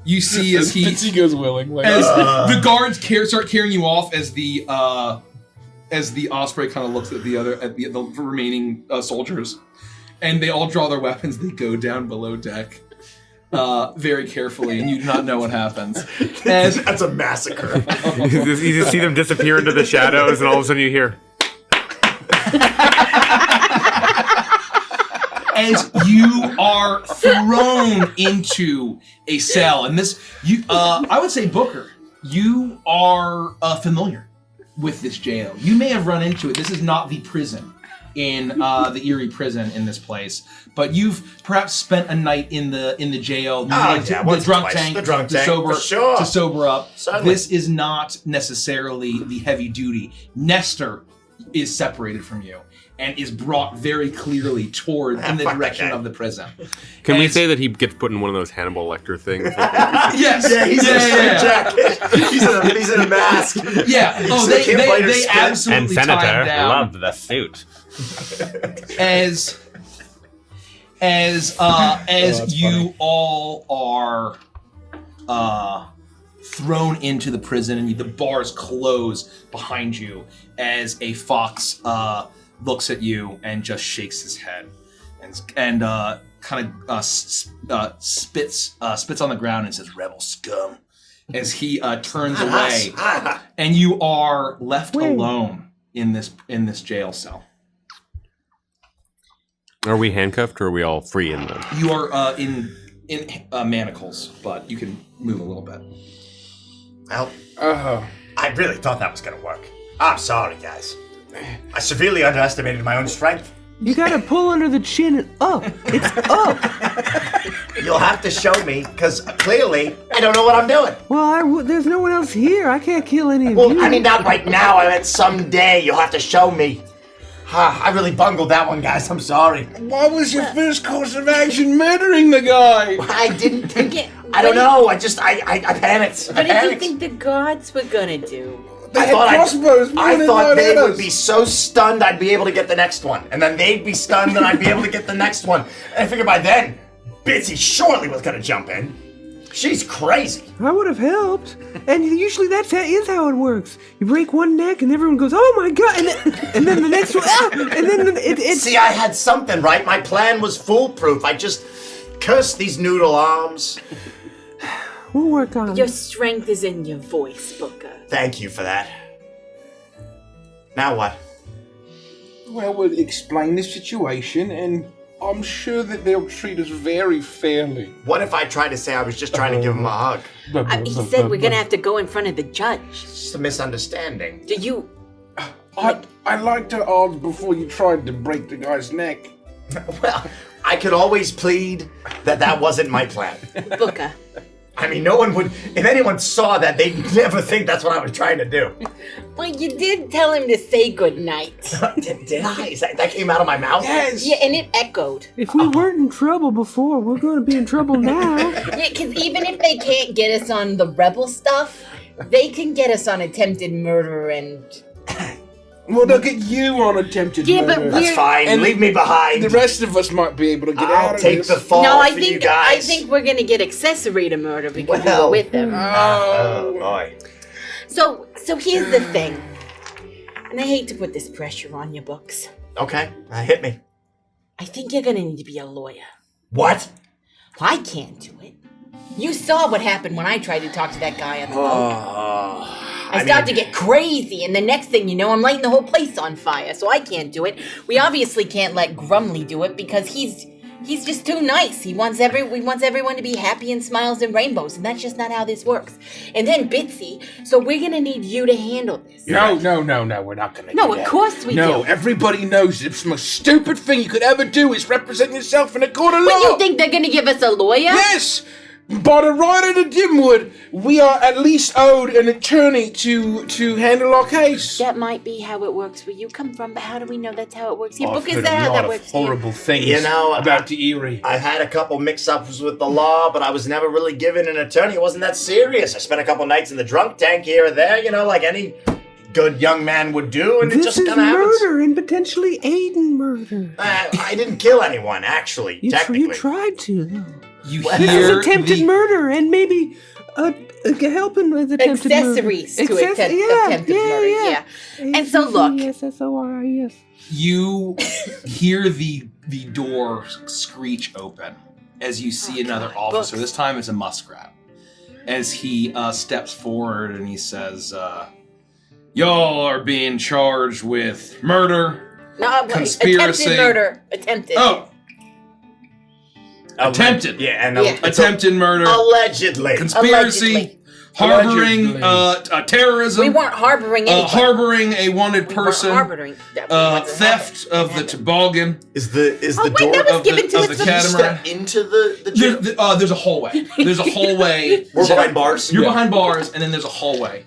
You see as Bitsy goes willingly. as the guards start carrying you off as the osprey kind of looks at the remaining soldiers, and they all draw their weapons. They go down below deck very carefully, and you do not know what happens. That's a massacre. you just see them disappear into the shadows, and all of a sudden you hear. As you are thrown into a cell, and I would say, Booker, you are familiar with this jail. You may have run into it. This is not the prison in the Erie prison in this place, but you've perhaps spent a night in the jail, the drunk tank to sober up. Certainly. This is not necessarily the heavy duty. Nestor is separated from you and is brought very clearly toward in the direction of the prison. Can we say that he gets put in one of those Hannibal Lecter things? Yes. Yeah, he's in a straight jacket. He's in a mask. Yeah. Oh, they absolutely And Senator tie him down. loved the suit. As you all are thrown into the prison, and the bars close behind you as a fox looks at you and just shakes his head and kind of spits on the ground and says, "Rebel scum," as he turns away, and you are left alone in this jail cell. Are we handcuffed, or are we all free in them? You are in manacles, but you can move a little bit. Well, I really thought that was going to work. I'm sorry, guys. I severely underestimated my own strength. You gotta pull under the chin and up. It's up. You'll have to show me, because clearly I don't know what I'm doing. Well, there's no one else here. I can't kill any of you. Well, I mean, not right now. I meant someday you'll have to show me. I really bungled that one, guys. I'm sorry. Why was your first course of action murdering the guy? I didn't think it. I don't know. I panicked. What did you think the gods were gonna do? I thought they would be so stunned I'd be able to get the next one. And then they'd be stunned and I'd be able to get the next one. And I figured by then, Bitsy surely was going to jump in. She's crazy. I would have helped. And usually that is how it works. You break one neck and everyone goes, "Oh my god," and then the next one, and then it's... See, I had something, right? My plan was foolproof. I just cursed these noodle arms. We'll work on it. Your strength is in your voice, Booker. Thank you for that. Now what? Well, we'll explain the situation, and I'm sure that they'll treat us very fairly. What if I tried to say I was just trying to give him a hug? He said we're gonna have to go in front of the judge. It's just a misunderstanding. Do you... I'd like to ask before you tried to break the guy's neck. Well, I could always plead that wasn't my plan. Booker. I mean, no one would, if anyone saw that, they'd never think that's what I was trying to do. Well, you did tell him to say goodnight. Did I? That came out of my mouth? Yes. Yeah, and it echoed. If we weren't in trouble before, we're going to be in trouble now. Yeah, because even if they can't get us on the rebel stuff, they can get us on attempted murder and... Well, they'll get you on attempted murder. But That's fine. And leave me behind. The rest of us might be able to get out I'll of take this. the fall for you guys. I think we're gonna get accessory to murder because we Well. were with them. Oh, boy. So here's the thing, and I hate to put this pressure on your books. Okay, hit me. I think you're gonna need to be a lawyer. What? I can't do it. You saw what happened when I tried to talk to that guy on the boat. I start to get crazy, and the next thing you know, I'm lighting the whole place on fire, so I can't do it. We obviously can't let Grumly do it because he's just too nice. He wants everyone to be happy and smiles and rainbows, and that's just not how this works. And then Bitsy, so we're gonna need you to handle this. No, we're not gonna do No, that. of course we do. No, everybody knows the most stupid thing you could ever do is represent yourself in a court of law. What, you think they're gonna give us a lawyer? Yes! By the right of the Dimwood, we are at least owed an attorney to handle our case. That might be how it works where you come from, but how do we know that's how it works here? I've Book, is heard that a how lot that of works here? horrible things You know, about the Erie. I had a couple mix-ups with the law, but I was never really given an attorney. It wasn't that serious. I spent a couple nights in the drunk tank here or there, you know, like any good young man would do, and it This just is kind of happens. murder and potentially aiding murder. I didn't kill anyone, actually, You technically. tried to, though. You Well, This hear is attempted the, murder and maybe helping with attempted Accessories murder. to attempted murder, yeah. And so look. Accessories. You hear the door screech open as you see another officer. Books. This time it's a muskrat. As he steps forward and he says, "Y'all are being charged with murder, No, wait, conspiracy, attempted murder. Attempted. Oh, attempted, Yeah, and Yeah. attempted murder, allegedly. conspiracy, Allegedly. harboring Allegedly. terrorism, We weren't harboring anyone. harboring a wanted We weren't person, harboring. That wasn't theft of the toboggan, Is the Oh, door wait, that was of the- given to of us the from catamaran. step into the jail? There's a hallway. There's a hallway. We're behind bars. You're behind bars, and then there's a hallway.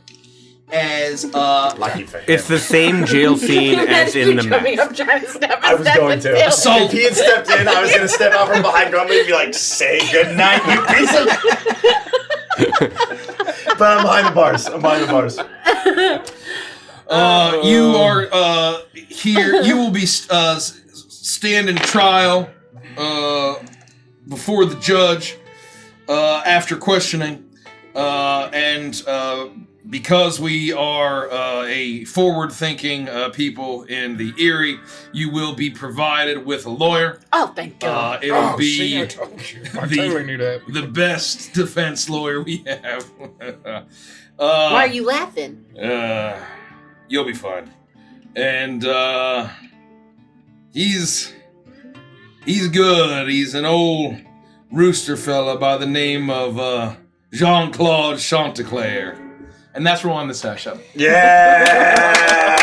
As Lucky for him. It's the same jail scene as in the map. I'm trying to step I was going to. Assault. If he had stepped in, I was going to step out from behind Grumbly and be like, "Say goodnight, you piece of..." But I'm behind the bars. you are here. You will be standing trial before the judge after questioning, and because we are a forward-thinking people in the Erie, you will be provided with a lawyer. Oh, thank God. It'll See, I be told you. I totally knew that. the best defense lawyer we have. Why are you laughing? You'll be fine. And he's good. He's an old rooster fella by the name of Jean-Claude Chanteclair. And that's where we'll end the session. Yeah.